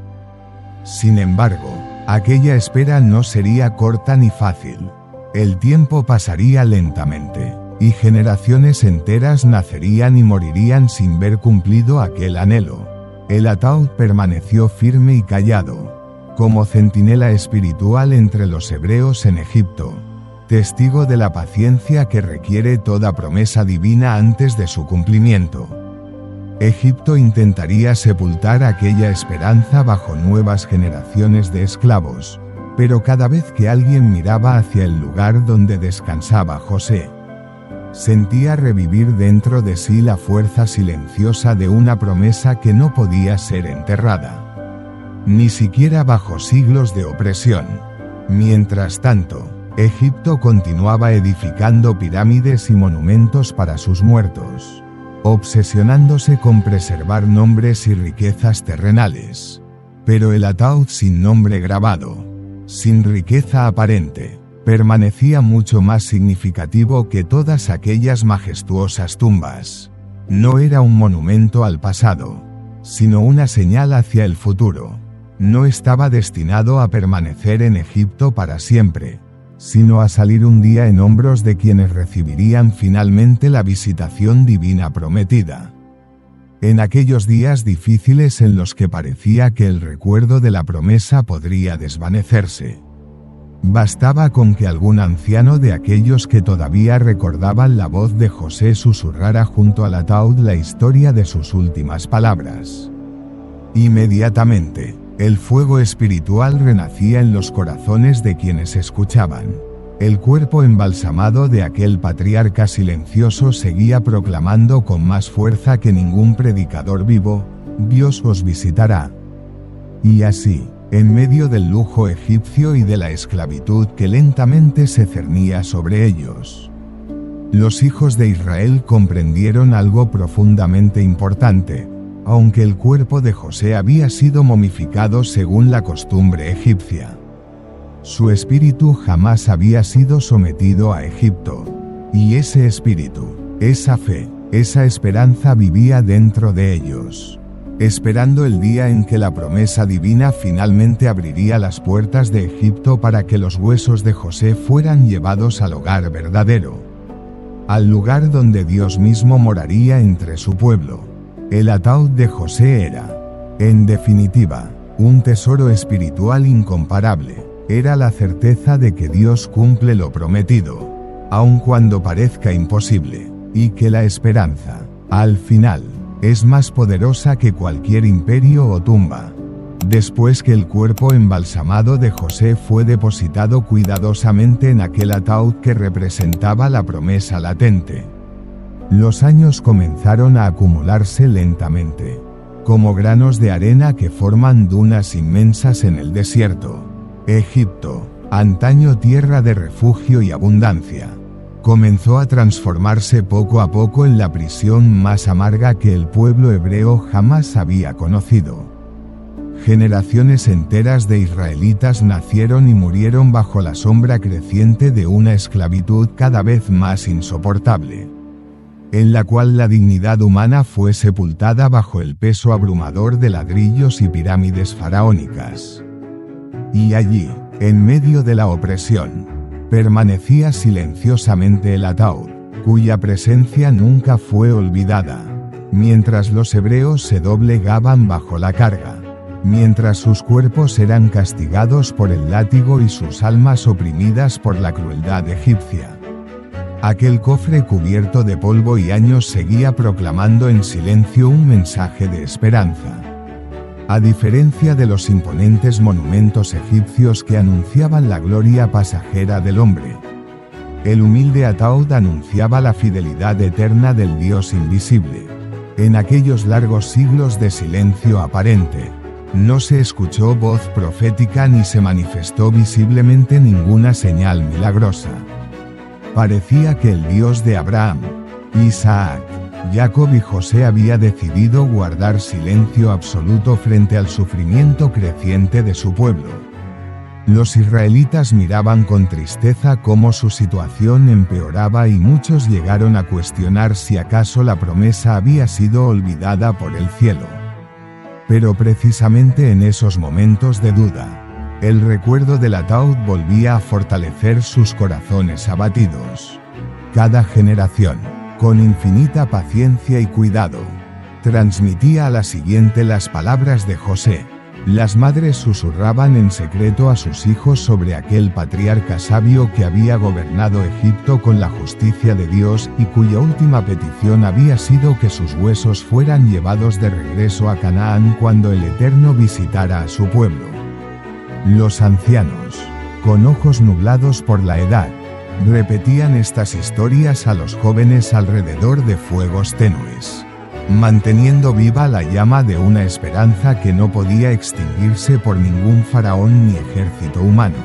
S1: Sin embargo, aquella espera no sería corta ni fácil. El tiempo pasaría lentamente, y generaciones enteras nacerían y morirían sin ver cumplido aquel anhelo. El ataúd permaneció firme y callado, como centinela espiritual entre los hebreos en Egipto, testigo de la paciencia que requiere toda promesa divina antes de su cumplimiento. Egipto intentaría sepultar aquella esperanza bajo nuevas generaciones de esclavos, pero cada vez que alguien miraba hacia el lugar donde descansaba José, sentía revivir dentro de sí la fuerza silenciosa de una promesa que no podía ser enterrada, ni siquiera bajo siglos de opresión. Mientras tanto, Egipto continuaba edificando pirámides y monumentos para sus muertos, obsesionándose con preservar nombres y riquezas terrenales. Pero el ataúd sin nombre grabado, sin riqueza aparente, permanecía mucho más significativo que todas aquellas majestuosas tumbas. No era un monumento al pasado, sino una señal hacia el futuro. No estaba destinado a permanecer en Egipto para siempre, sino a salir un día en hombros de quienes recibirían finalmente la visitación divina prometida. En aquellos días difíciles en los que parecía que el recuerdo de la promesa podría desvanecerse, bastaba con que algún anciano de aquellos que todavía recordaban la voz de José susurrara junto al ataúd la historia de sus últimas palabras. Inmediatamente, el fuego espiritual renacía en los corazones de quienes escuchaban. El cuerpo embalsamado de aquel patriarca silencioso seguía proclamando con más fuerza que ningún predicador vivo: Dios os visitará. Y así, en medio del lujo egipcio y de la esclavitud que lentamente se cernía sobre ellos, los hijos de Israel comprendieron algo profundamente importante. Aunque el cuerpo de José había sido momificado según la costumbre egipcia, su espíritu jamás había sido sometido a Egipto, y ese espíritu, esa fe, esa esperanza vivía dentro de ellos, esperando el día en que la promesa divina finalmente abriría las puertas de Egipto para que los huesos de José fueran llevados al hogar verdadero, al lugar donde Dios mismo moraría entre su pueblo. El ataúd de José era, en definitiva, un tesoro espiritual incomparable. Era la certeza de que Dios cumple lo prometido, aun cuando parezca imposible, y que la esperanza, al final, es más poderosa que cualquier imperio o tumba. Después que el cuerpo embalsamado de José fue depositado cuidadosamente en aquel ataúd que representaba la promesa latente, los años comenzaron a acumularse lentamente, como granos de arena que forman dunas inmensas en el desierto. Egipto, antaño tierra de refugio y abundancia, comenzó a transformarse poco a poco en la prisión más amarga que el pueblo hebreo jamás había conocido. Generaciones enteras de israelitas nacieron y murieron bajo la sombra creciente de una esclavitud cada vez más insoportable, en la cual la dignidad humana fue sepultada bajo el peso abrumador de ladrillos y pirámides faraónicas. Y allí, en medio de la opresión, permanecía silenciosamente el ataúd, cuya presencia nunca fue olvidada, mientras los hebreos se doblegaban bajo la carga, mientras sus cuerpos eran castigados por el látigo y sus almas oprimidas por la crueldad egipcia. Aquel cofre cubierto de polvo y años seguía proclamando en silencio un mensaje de esperanza. A diferencia de los imponentes monumentos egipcios que anunciaban la gloria pasajera del hombre, el humilde ataúd anunciaba la fidelidad eterna del Dios invisible. En aquellos largos siglos de silencio aparente, no se escuchó voz profética ni se manifestó visiblemente ninguna señal milagrosa. Parecía que el Dios de Abraham, Isaac, Jacob y José había decidido guardar silencio absoluto frente al sufrimiento creciente de su pueblo. Los israelitas miraban con tristeza cómo su situación empeoraba y muchos llegaron a cuestionar si acaso la promesa había sido olvidada por el cielo. Pero precisamente en esos momentos de duda, el recuerdo del ataúd volvía a fortalecer sus corazones abatidos. Cada generación, con infinita paciencia y cuidado, transmitía a la siguiente las palabras de José. Las madres susurraban en secreto a sus hijos sobre aquel patriarca sabio que había gobernado Egipto con la justicia de Dios y cuya última petición había sido que sus huesos fueran llevados de regreso a Canaán cuando el Eterno visitara a su pueblo. Los ancianos, con ojos nublados por la edad, repetían estas historias a los jóvenes alrededor de fuegos tenues, manteniendo viva la llama de una esperanza que no podía extinguirse por ningún faraón ni ejército humano.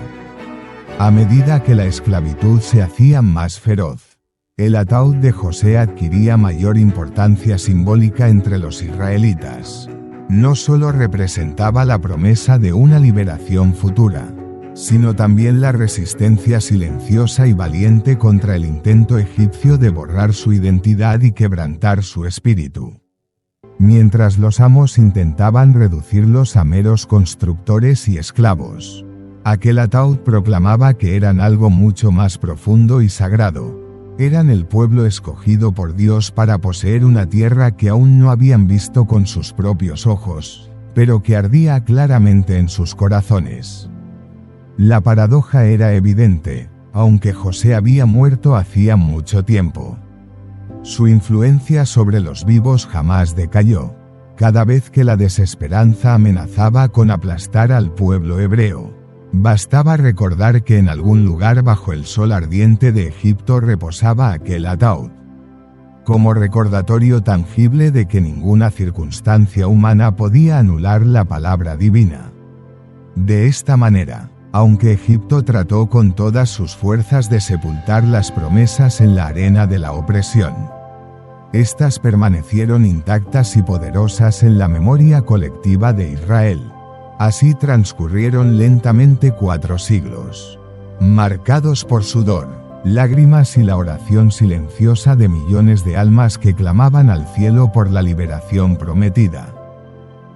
S1: A medida que la esclavitud se hacía más feroz, el ataúd de José adquiría mayor importancia simbólica entre los israelitas. No solo representaba la promesa de una liberación futura, sino también la resistencia silenciosa y valiente contra el intento egipcio de borrar su identidad y quebrantar su espíritu. Mientras los amos intentaban reducirlos a meros constructores y esclavos, aquel ataúd proclamaba que eran algo mucho más profundo y sagrado. Eran el pueblo escogido por Dios para poseer una tierra que aún no habían visto con sus propios ojos, pero que ardía claramente en sus corazones. La paradoja era evidente, aunque José había muerto hacía mucho tiempo. Su influencia sobre los vivos jamás decayó. Cada vez que la desesperanza amenazaba con aplastar al pueblo hebreo, bastaba recordar que en algún lugar bajo el sol ardiente de Egipto reposaba aquel ataúd, como recordatorio tangible de que ninguna circunstancia humana podía anular la palabra divina. De esta manera, aunque Egipto trató con todas sus fuerzas de sepultar las promesas en la arena de la opresión, estas permanecieron intactas y poderosas en la memoria colectiva de Israel. Así transcurrieron lentamente 4 siglos, marcados por sudor, lágrimas y la oración silenciosa de millones de almas que clamaban al cielo por la liberación prometida.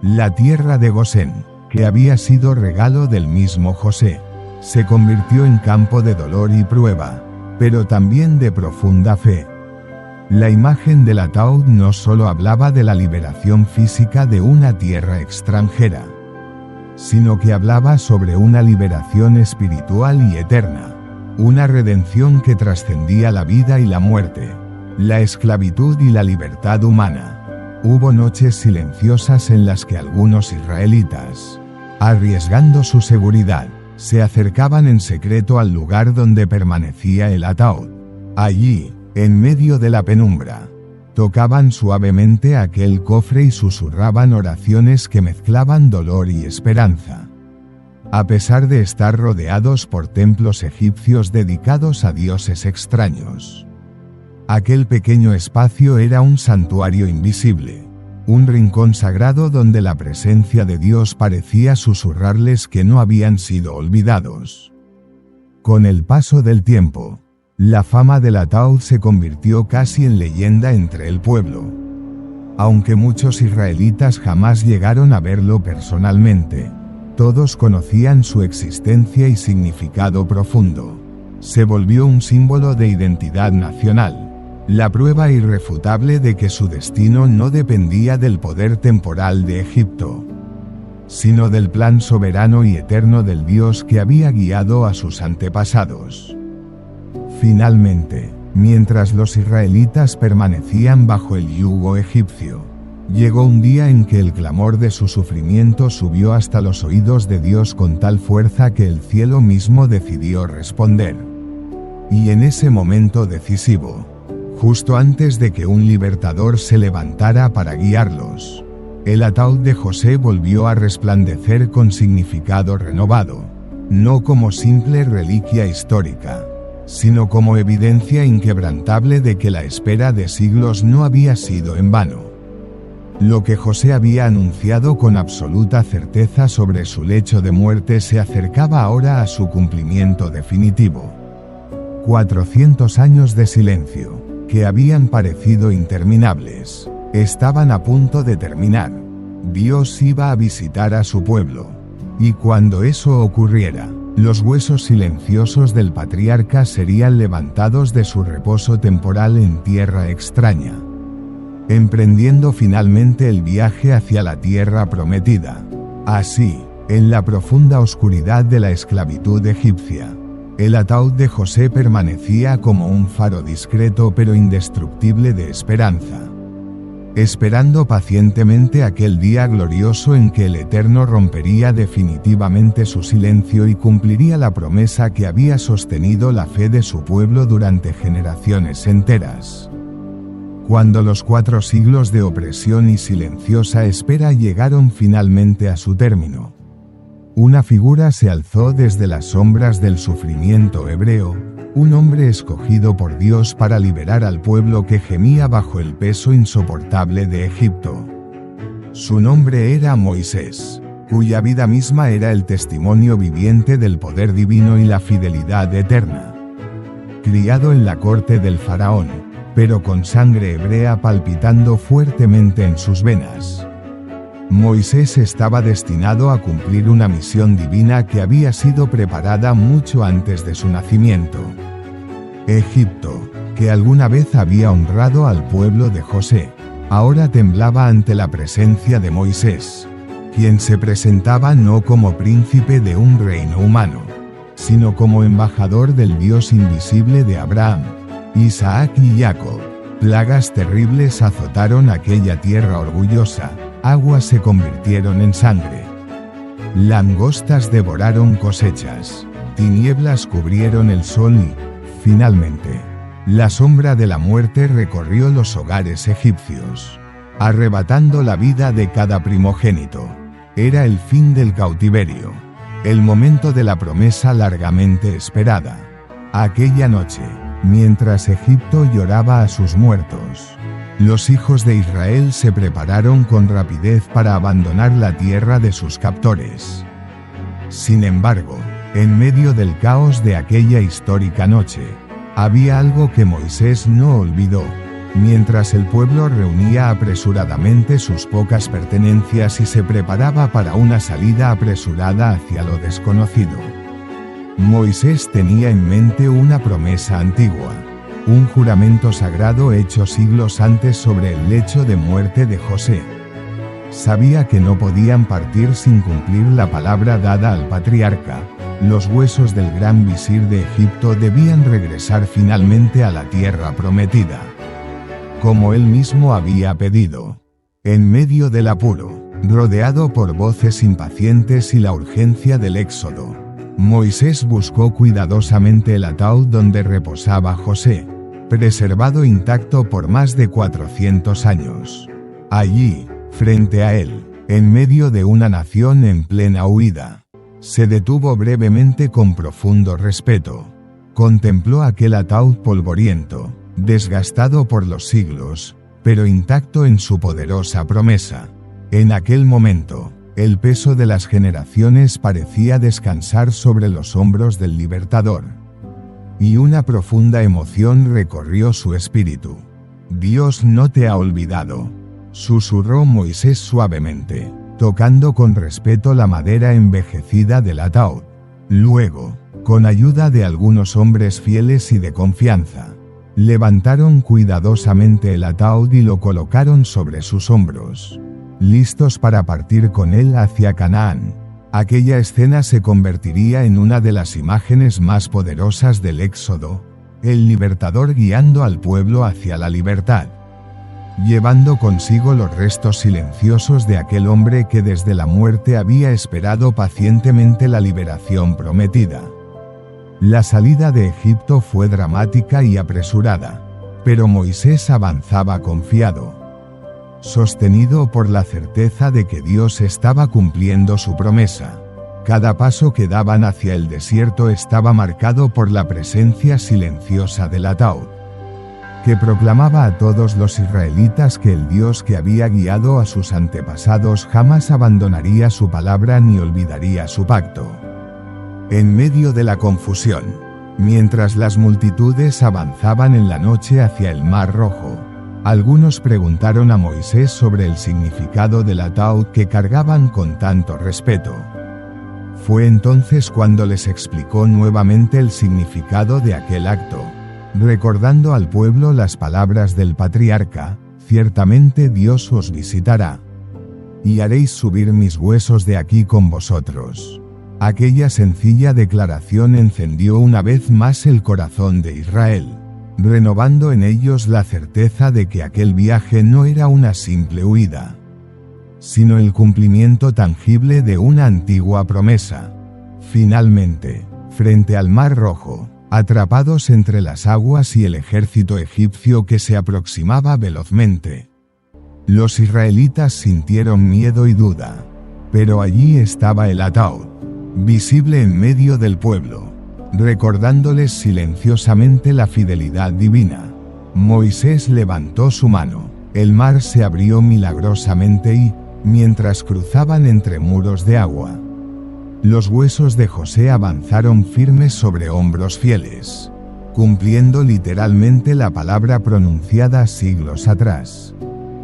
S1: La tierra de Gosén, que había sido regalo del mismo José, se convirtió en campo de dolor y prueba, pero también de profunda fe. La imagen del ataúd no solo hablaba de la liberación física de una tierra extranjera, sino que hablaba sobre una liberación espiritual y eterna, una redención que trascendía la vida y la muerte, la esclavitud y la libertad humana. Hubo noches silenciosas en las que algunos israelitas, arriesgando su seguridad, se acercaban en secreto al lugar donde permanecía el ataúd. Allí, en medio de la penumbra, tocaban suavemente aquel cofre y susurraban oraciones que mezclaban dolor y esperanza. A pesar de estar rodeados por templos egipcios dedicados a dioses extraños, aquel pequeño espacio era un santuario invisible, un rincón sagrado donde la presencia de Dios parecía susurrarles que no habían sido olvidados. Con el paso del tiempo, la fama del ataúd se convirtió casi en leyenda entre el pueblo. Aunque muchos israelitas jamás llegaron a verlo personalmente, todos conocían su existencia y significado profundo. Se volvió un símbolo de identidad nacional, la prueba irrefutable de que su destino no dependía del poder temporal de Egipto, sino del plan soberano y eterno del Dios que había guiado a sus antepasados. Finalmente, mientras los israelitas permanecían bajo el yugo egipcio, llegó un día en que el clamor de su sufrimiento subió hasta los oídos de Dios con tal fuerza que el cielo mismo decidió responder. Y en ese momento decisivo, justo antes de que un libertador se levantara para guiarlos, el ataúd de José volvió a resplandecer con significado renovado, no como simple reliquia histórica, sino como evidencia inquebrantable de que la espera de siglos no había sido en vano. Lo que José había anunciado con absoluta certeza sobre su lecho de muerte se acercaba ahora a su cumplimiento definitivo. 400 años de silencio, que habían parecido interminables, estaban a punto de terminar. Dios iba a visitar a su pueblo. Y cuando eso ocurriera, los huesos silenciosos del patriarca serían levantados de su reposo temporal en tierra extraña, emprendiendo finalmente el viaje hacia la tierra prometida. Así, en la profunda oscuridad de la esclavitud egipcia, el ataúd de José permanecía como un faro discreto pero indestructible de esperanza, esperando pacientemente aquel día glorioso en que el Eterno rompería definitivamente su silencio y cumpliría la promesa que había sostenido la fe de su pueblo durante generaciones enteras. Cuando los 4 siglos de opresión y silenciosa espera llegaron finalmente a su término, una figura se alzó desde las sombras del sufrimiento hebreo, un hombre escogido por Dios para liberar al pueblo que gemía bajo el peso insoportable de Egipto. Su nombre era Moisés, cuya vida misma era el testimonio viviente del poder divino y la fidelidad eterna. Criado en la corte del faraón, pero con sangre hebrea palpitando fuertemente en sus venas, Moisés estaba destinado a cumplir una misión divina que había sido preparada mucho antes de su nacimiento. Egipto, que alguna vez había honrado al pueblo de José, ahora temblaba ante la presencia de Moisés, quien se presentaba no como príncipe de un reino humano, sino como embajador del Dios invisible de Abraham, Isaac y Jacob. Plagas terribles azotaron aquella tierra orgullosa, aguas se convirtieron en sangre, langostas devoraron cosechas, tinieblas cubrieron el sol y, finalmente, la sombra de la muerte recorrió los hogares egipcios, arrebatando la vida de cada primogénito. Era el fin del cautiverio, el momento de la promesa largamente esperada. Aquella noche, mientras Egipto lloraba a sus muertos, los hijos de Israel se prepararon con rapidez para abandonar la tierra de sus captores. Sin embargo, en medio del caos de aquella histórica noche, había algo que Moisés no olvidó. Mientras el pueblo reunía apresuradamente sus pocas pertenencias y se preparaba para una salida apresurada hacia lo desconocido, Moisés tenía en mente una promesa antigua, un juramento sagrado hecho siglos antes sobre el lecho de muerte de José. Sabía que no podían partir sin cumplir la palabra dada al patriarca. Los huesos del gran visir de Egipto debían regresar finalmente a la tierra prometida, como él mismo había pedido. En medio del apuro, rodeado por voces impacientes y la urgencia del éxodo, Moisés buscó cuidadosamente el ataúd donde reposaba José, preservado intacto por más de 400 años. Allí, frente a él, en medio de una nación en plena huida, se detuvo brevemente con profundo respeto. Contempló aquel ataúd polvoriento, desgastado por los siglos, pero intacto en su poderosa promesa. En aquel momento, el peso de las generaciones parecía descansar sobre los hombros del libertador. Y una profunda emoción recorrió su espíritu. «Dios no te ha olvidado», susurró Moisés suavemente, tocando con respeto la madera envejecida del ataúd. Luego, con ayuda de algunos hombres fieles y de confianza, levantaron cuidadosamente el ataúd y lo colocaron sobre sus hombros, listos para partir con él hacia Canaán. Aquella escena se convertiría en una de las imágenes más poderosas del Éxodo, el libertador guiando al pueblo hacia la libertad, llevando consigo los restos silenciosos de aquel hombre que desde la muerte había esperado pacientemente la liberación prometida. La salida de Egipto fue dramática y apresurada, pero Moisés avanzaba confiado, sostenido por la certeza de que Dios estaba cumpliendo su promesa. Cada paso que daban hacia el desierto estaba marcado por la presencia silenciosa del ataúd, que proclamaba a todos los israelitas que el Dios que había guiado a sus antepasados jamás abandonaría su palabra ni olvidaría su pacto. En medio de la confusión, mientras las multitudes avanzaban en la noche hacia el Mar Rojo, algunos preguntaron a Moisés sobre el significado del ataúd que cargaban con tanto respeto. Fue entonces cuando les explicó nuevamente el significado de aquel acto, recordando al pueblo las palabras del patriarca: «Ciertamente Dios os visitará, y haréis subir mis huesos de aquí con vosotros». Aquella sencilla declaración encendió una vez más el corazón de Israel, renovando en ellos la certeza de que aquel viaje no era una simple huida, sino el cumplimiento tangible de una antigua promesa. Finalmente, frente al Mar Rojo, atrapados entre las aguas y el ejército egipcio que se aproximaba velozmente, los israelitas sintieron miedo y duda. Pero allí estaba el ataúd, visible en medio del pueblo, recordándoles silenciosamente la fidelidad divina. Moisés levantó su mano, el mar se abrió milagrosamente y, mientras cruzaban entre muros de agua, los huesos de José avanzaron firmes sobre hombros fieles, cumpliendo literalmente la palabra pronunciada siglos atrás.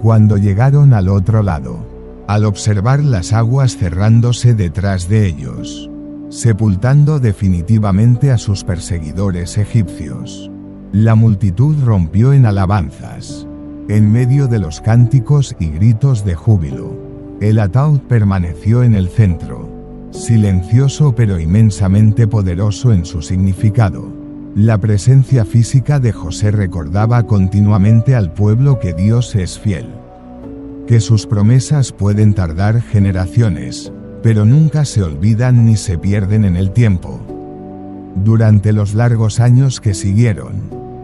S1: Cuando llegaron al otro lado, al observar las aguas cerrándose detrás de ellos, sepultando definitivamente a sus perseguidores egipcios, la multitud rompió en alabanzas. En medio de los cánticos y gritos de júbilo, el ataúd permaneció en el centro, silencioso pero inmensamente poderoso en su significado. La presencia física de José recordaba continuamente al pueblo que Dios es fiel, que sus promesas pueden tardar generaciones, pero nunca se olvidan ni se pierden en el tiempo. Durante los largos años que siguieron,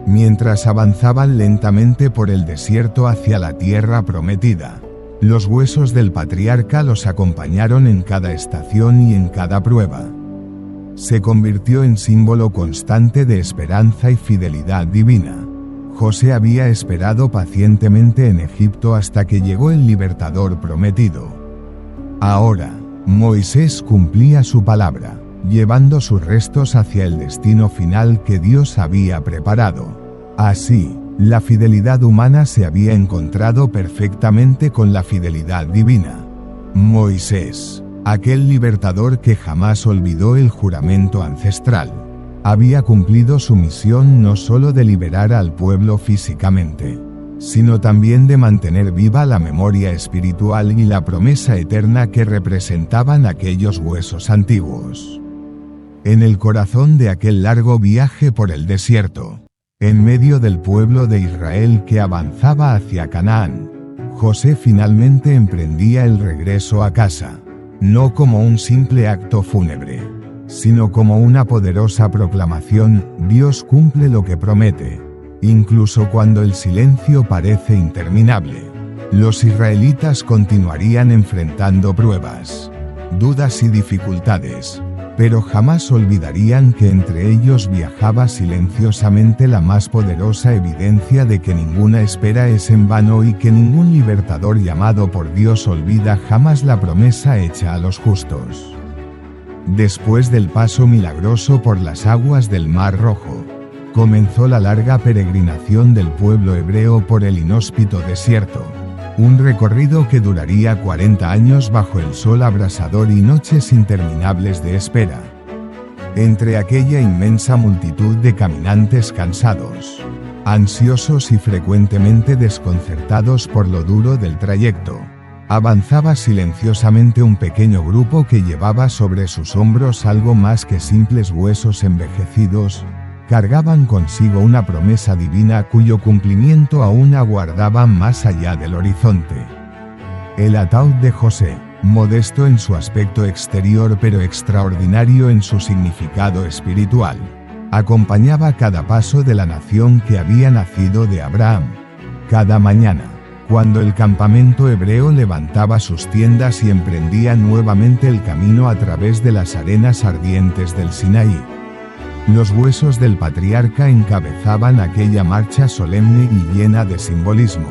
S1: mientras avanzaban lentamente por el desierto hacia la tierra prometida, los huesos del patriarca los acompañaron en cada estación y en cada prueba. Se convirtió en símbolo constante de esperanza y fidelidad divina. José había esperado pacientemente en Egipto hasta que llegó el libertador prometido. Ahora, Moisés cumplía su palabra, llevando sus restos hacia el destino final que Dios había preparado. Así, la fidelidad humana se había encontrado perfectamente con la fidelidad divina. Moisés, aquel libertador que jamás olvidó el juramento ancestral, había cumplido su misión no solo de liberar al pueblo físicamente, sino también de mantener viva la memoria espiritual y la promesa eterna que representaban aquellos huesos antiguos. En el corazón de aquel largo viaje por el desierto, en medio del pueblo de Israel que avanzaba hacia Canaán, José finalmente emprendía el regreso a casa, no como un simple acto fúnebre, sino como una poderosa proclamación: Dios cumple lo que promete, incluso cuando el silencio parece interminable. Los israelitas continuarían enfrentando pruebas, dudas y dificultades, pero jamás olvidarían que entre ellos viajaba silenciosamente la más poderosa evidencia de que ninguna espera es en vano y que ningún libertador llamado por Dios olvida jamás la promesa hecha a los justos. Después del paso milagroso por las aguas del Mar Rojo, comenzó la larga peregrinación del pueblo hebreo por el inhóspito desierto. Un recorrido que duraría 40 años bajo el sol abrasador y noches interminables de espera. Entre aquella inmensa multitud de caminantes cansados, ansiosos y frecuentemente desconcertados por lo duro del trayecto, avanzaba silenciosamente un pequeño grupo que llevaba sobre sus hombros algo más que simples huesos envejecidos. Cargaban consigo una promesa divina cuyo cumplimiento aún aguardaban más allá del horizonte. El ataúd de José, modesto en su aspecto exterior pero extraordinario en su significado espiritual, acompañaba cada paso de la nación que había nacido de Abraham. Cada mañana, cuando el campamento hebreo levantaba sus tiendas y emprendía nuevamente el camino a través de las arenas ardientes del Sinaí, los huesos del patriarca encabezaban aquella marcha solemne y llena de simbolismo.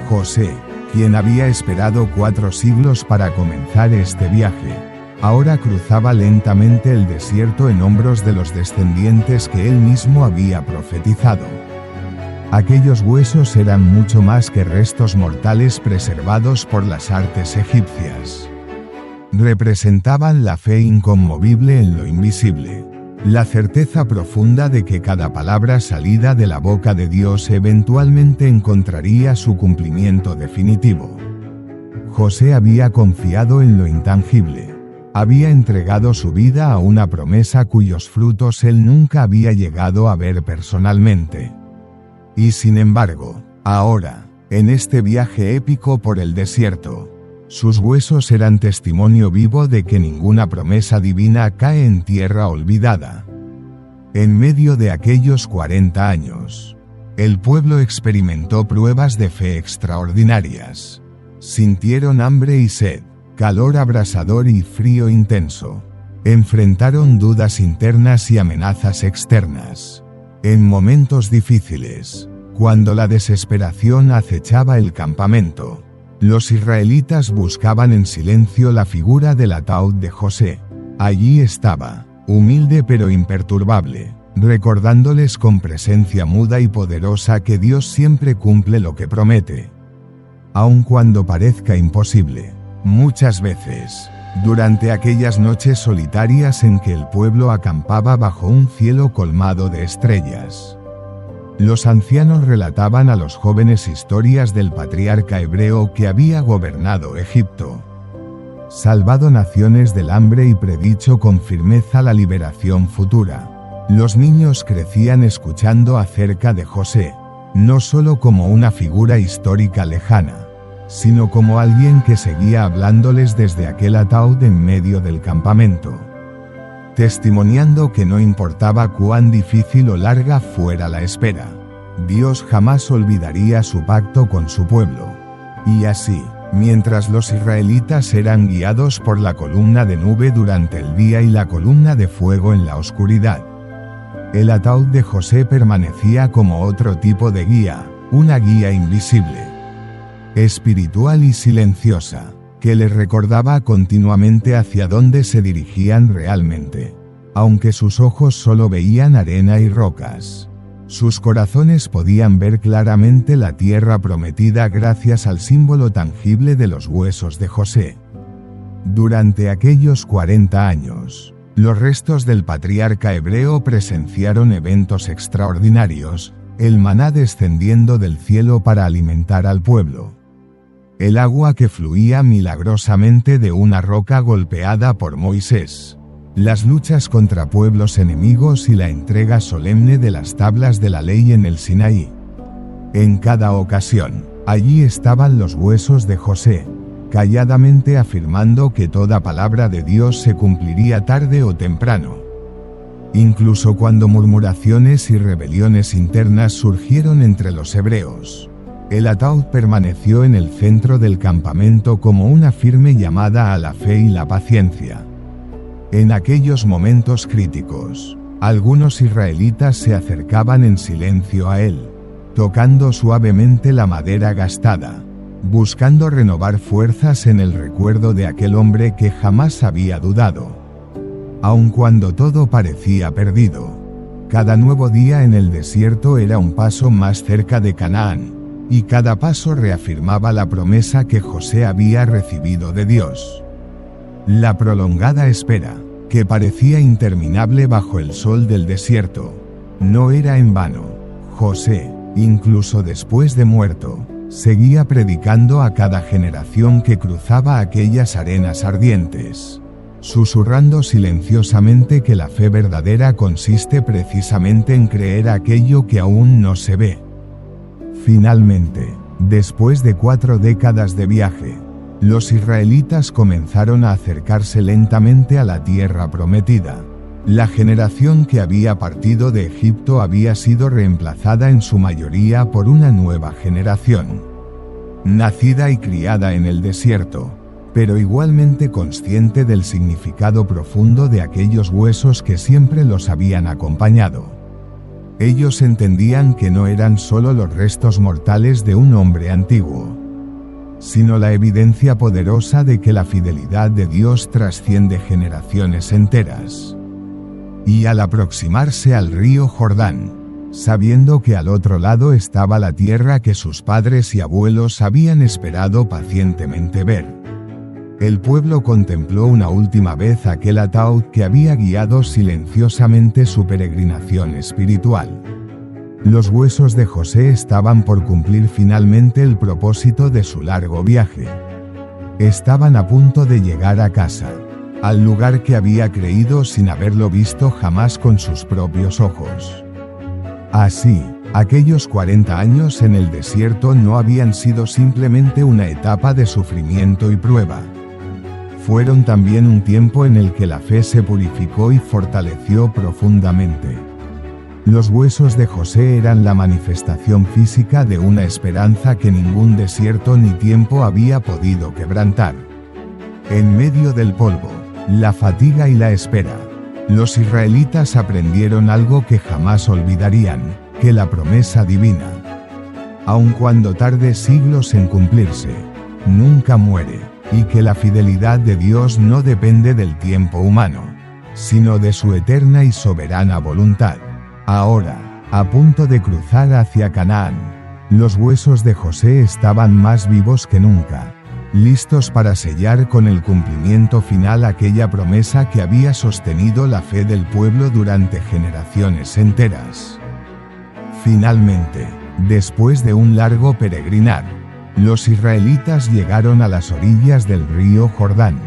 S1: José, quien había esperado 4 siglos para comenzar este viaje, ahora cruzaba lentamente el desierto en hombros de los descendientes que él mismo había profetizado. Aquellos huesos eran mucho más que restos mortales preservados por las artes egipcias. Representaban la fe inconmovible en lo invisible. La certeza profunda de que cada palabra salida de la boca de Dios eventualmente encontraría su cumplimiento definitivo. José había confiado en lo intangible. Había entregado su vida a una promesa cuyos frutos él nunca había llegado a ver personalmente. Y sin embargo, ahora, en este viaje épico por el desierto, sus huesos eran testimonio vivo de que ninguna promesa divina cae en tierra olvidada. En medio de aquellos 40 años, el pueblo experimentó pruebas de fe extraordinarias. Sintieron hambre y sed, calor abrasador y frío intenso. Enfrentaron dudas internas y amenazas externas. En momentos difíciles, cuando la desesperación acechaba el campamento, los israelitas buscaban en silencio la figura del ataúd de José. Allí estaba, humilde pero imperturbable, recordándoles con presencia muda y poderosa que Dios siempre cumple lo que promete, aun cuando parezca imposible. Muchas veces, durante aquellas noches solitarias en que el pueblo acampaba bajo un cielo colmado de estrellas, los ancianos relataban a los jóvenes historias del patriarca hebreo que había gobernado Egipto, salvado naciones del hambre y predicho con firmeza la liberación futura. Los niños crecían escuchando acerca de José, no solo como una figura histórica lejana, sino como alguien que seguía hablándoles desde aquel ataúd en medio del campamento, testimoniando que no importaba cuán difícil o larga fuera la espera, Dios jamás olvidaría su pacto con su pueblo. Y así, mientras los israelitas eran guiados por la columna de nube durante el día y la columna de fuego en la oscuridad, el ataúd de José permanecía como otro tipo de guía, una guía invisible, espiritual y silenciosa, que les recordaba continuamente hacia dónde se dirigían realmente. Aunque sus ojos solo veían arena y rocas, sus corazones podían ver claramente la tierra prometida gracias al símbolo tangible de los huesos de José. Durante aquellos 40 años, los restos del patriarca hebreo presenciaron eventos extraordinarios, el maná descendiendo del cielo para alimentar al pueblo, el agua que fluía milagrosamente de una roca golpeada por Moisés, las luchas contra pueblos enemigos y la entrega solemne de las tablas de la ley en el Sinaí. En cada ocasión, allí estaban los huesos de José, calladamente afirmando que toda palabra de Dios se cumpliría tarde o temprano. Incluso cuando murmuraciones y rebeliones internas surgieron entre los hebreos, el ataúd permaneció en el centro del campamento como una firme llamada a la fe y la paciencia. En aquellos momentos críticos, algunos israelitas se acercaban en silencio a él, tocando suavemente la madera gastada, buscando renovar fuerzas en el recuerdo de aquel hombre que jamás había dudado. Aun cuando todo parecía perdido, cada nuevo día en el desierto era un paso más cerca de Canaán, y cada paso reafirmaba la promesa que José había recibido de Dios. La prolongada espera, que parecía interminable bajo el sol del desierto, no era en vano. José, incluso después de muerto, seguía predicando a cada generación que cruzaba aquellas arenas ardientes, susurrando silenciosamente que la fe verdadera consiste precisamente en creer aquello que aún no se ve. Finalmente, después de 4 décadas de viaje, los israelitas comenzaron a acercarse lentamente a la tierra prometida. La generación que había partido de Egipto había sido reemplazada en su mayoría por una nueva generación, nacida y criada en el desierto, pero igualmente consciente del significado profundo de aquellos huesos que siempre los habían acompañado. Ellos entendían que no eran solo los restos mortales de un hombre antiguo, sino la evidencia poderosa de que la fidelidad de Dios trasciende generaciones enteras. Y al aproximarse al río Jordán, sabiendo que al otro lado estaba la tierra que sus padres y abuelos habían esperado pacientemente ver, el pueblo contempló una última vez aquel ataúd que había guiado silenciosamente su peregrinación espiritual. Los huesos de José estaban por cumplir finalmente el propósito de su largo viaje. Estaban a punto de llegar a casa, al lugar que había creído sin haberlo visto jamás con sus propios ojos. Así, aquellos 40 años en el desierto no habían sido simplemente una etapa de sufrimiento y prueba. Fueron también un tiempo en el que la fe se purificó y fortaleció profundamente. Los huesos de José eran la manifestación física de una esperanza que ningún desierto ni tiempo había podido quebrantar. En medio del polvo, la fatiga y la espera, los israelitas aprendieron algo que jamás olvidarían, que la promesa divina, aun cuando tarde siglos en cumplirse, nunca muere, y que la fidelidad de Dios no depende del tiempo humano, sino de su eterna y soberana voluntad. Ahora, a punto de cruzar hacia Canaán, los huesos de José estaban más vivos que nunca, listos para sellar con el cumplimiento final aquella promesa que había sostenido la fe del pueblo durante generaciones enteras. Finalmente, después de un largo peregrinar, los israelitas llegaron a las orillas del río Jordán,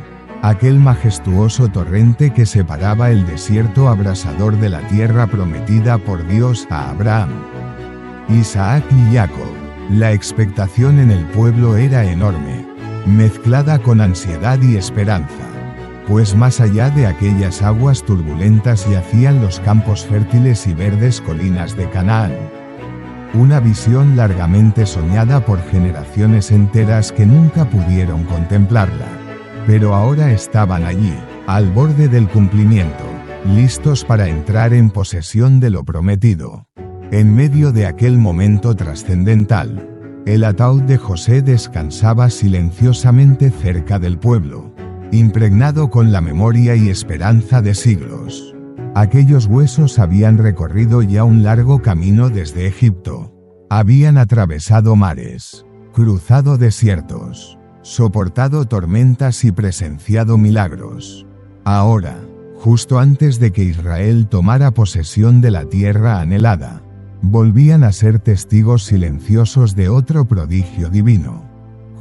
S1: aquel majestuoso torrente que separaba el desierto abrasador de la tierra prometida por Dios a Abraham, Isaac y Jacob. La expectación en el pueblo era enorme, mezclada con ansiedad y esperanza, pues más allá de aquellas aguas turbulentas yacían los campos fértiles y verdes colinas de Canaán. Una visión largamente soñada por generaciones enteras que nunca pudieron contemplarla, pero ahora estaban allí, al borde del cumplimiento, listos para entrar en posesión de lo prometido. En medio de aquel momento trascendental, el ataúd de José descansaba silenciosamente cerca del pueblo, impregnado con la memoria y esperanza de siglos. Aquellos huesos habían recorrido ya un largo camino desde Egipto. Habían atravesado mares, cruzado desiertos, soportado tormentas y presenciado milagros. Ahora, justo antes de que Israel tomara posesión de la tierra anhelada, volvían a ser testigos silenciosos de otro prodigio divino.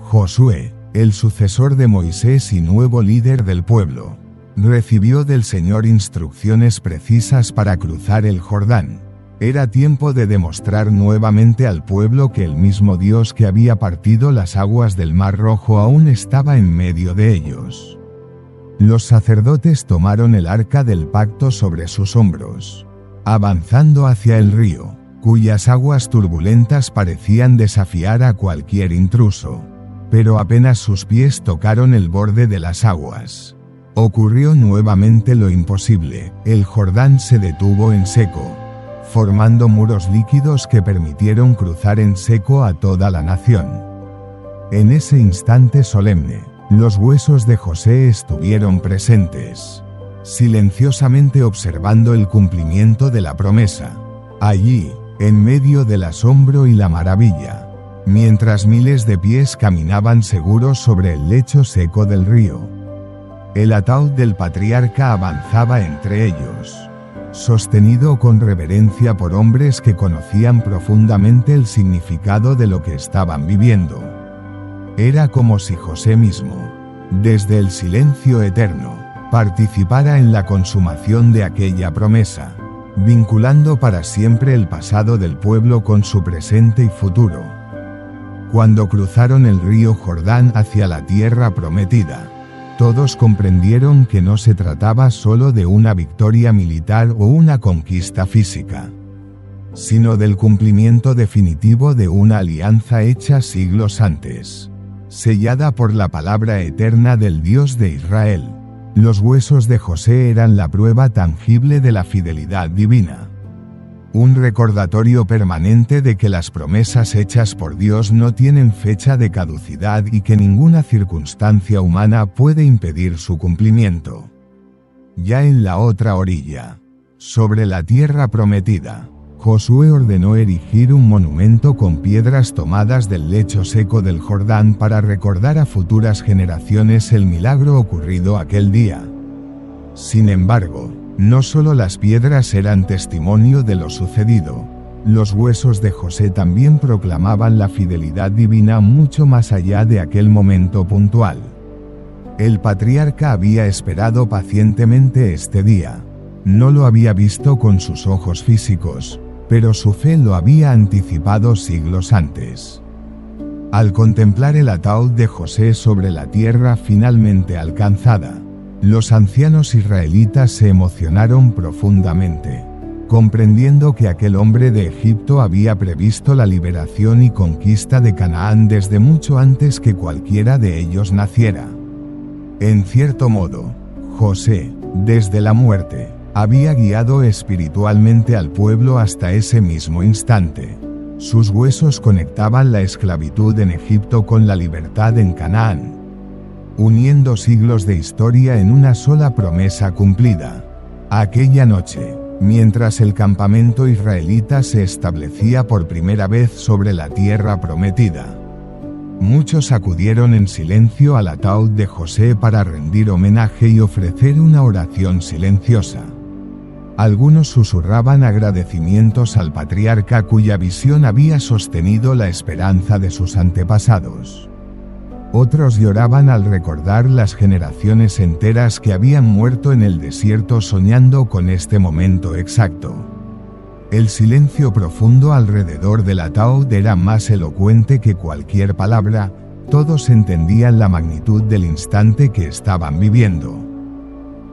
S1: Josué, el sucesor de Moisés y nuevo líder del pueblo, recibió del Señor instrucciones precisas para cruzar el Jordán. Era tiempo de demostrar nuevamente al pueblo que el mismo Dios que había partido las aguas del Mar Rojo aún estaba en medio de ellos. Los sacerdotes tomaron el arca del pacto sobre sus hombros, avanzando hacia el río, cuyas aguas turbulentas parecían desafiar a cualquier intruso. Pero apenas sus pies tocaron el borde de las aguas, Ocurrió nuevamente lo imposible, el Jordán se detuvo en seco, formando muros líquidos que permitieron cruzar en seco a toda la nación. En ese instante solemne, los huesos de José estuvieron presentes, silenciosamente observando el cumplimiento de la promesa. Allí, en medio del asombro y la maravilla, mientras miles de pies caminaban seguros sobre el lecho seco del río, el ataúd del patriarca avanzaba entre ellos, sostenido con reverencia por hombres que conocían profundamente el significado de lo que estaban viviendo. Era como si José mismo, desde el silencio eterno, participara en la consumación de aquella promesa, vinculando para siempre el pasado del pueblo con su presente y futuro. Cuando cruzaron el río Jordán hacia la tierra prometida, todos comprendieron que no se trataba solo de una victoria militar o una conquista física, sino del cumplimiento definitivo de una alianza hecha siglos antes, sellada por la palabra eterna del Dios de Israel. Los huesos de José eran la prueba tangible de la fidelidad divina, un recordatorio permanente de que las promesas hechas por Dios no tienen fecha de caducidad y que ninguna circunstancia humana puede impedir su cumplimiento. Ya en la otra orilla, sobre la tierra prometida, Josué ordenó erigir un monumento con piedras tomadas del lecho seco del Jordán para recordar a futuras generaciones el milagro ocurrido aquel día. Sin embargo, no solo las piedras eran testimonio de lo sucedido, los huesos de José también proclamaban la fidelidad divina mucho más allá de aquel momento puntual. El patriarca había esperado pacientemente este día. No lo había visto con sus ojos físicos, pero su fe lo había anticipado siglos antes. Al contemplar el ataúd de José sobre la tierra finalmente alcanzada, los ancianos israelitas se emocionaron profundamente, comprendiendo que aquel hombre de Egipto había previsto la liberación y conquista de Canaán desde mucho antes que cualquiera de ellos naciera. En cierto modo, José, desde la muerte, había guiado espiritualmente al pueblo hasta ese mismo instante. Sus huesos conectaban la esclavitud en Egipto con la libertad en Canaán, uniendo siglos de historia en una sola promesa cumplida. Aquella noche, mientras el campamento israelita se establecía por primera vez sobre la tierra prometida, muchos acudieron en silencio al ataúd de José para rendir homenaje y ofrecer una oración silenciosa. Algunos susurraban agradecimientos al patriarca cuya visión había sostenido la esperanza de sus antepasados. Otros lloraban al recordar las generaciones enteras que habían muerto en el desierto soñando con este momento exacto. El silencio profundo alrededor del ataúd era más elocuente que cualquier palabra, todos entendían la magnitud del instante que estaban viviendo.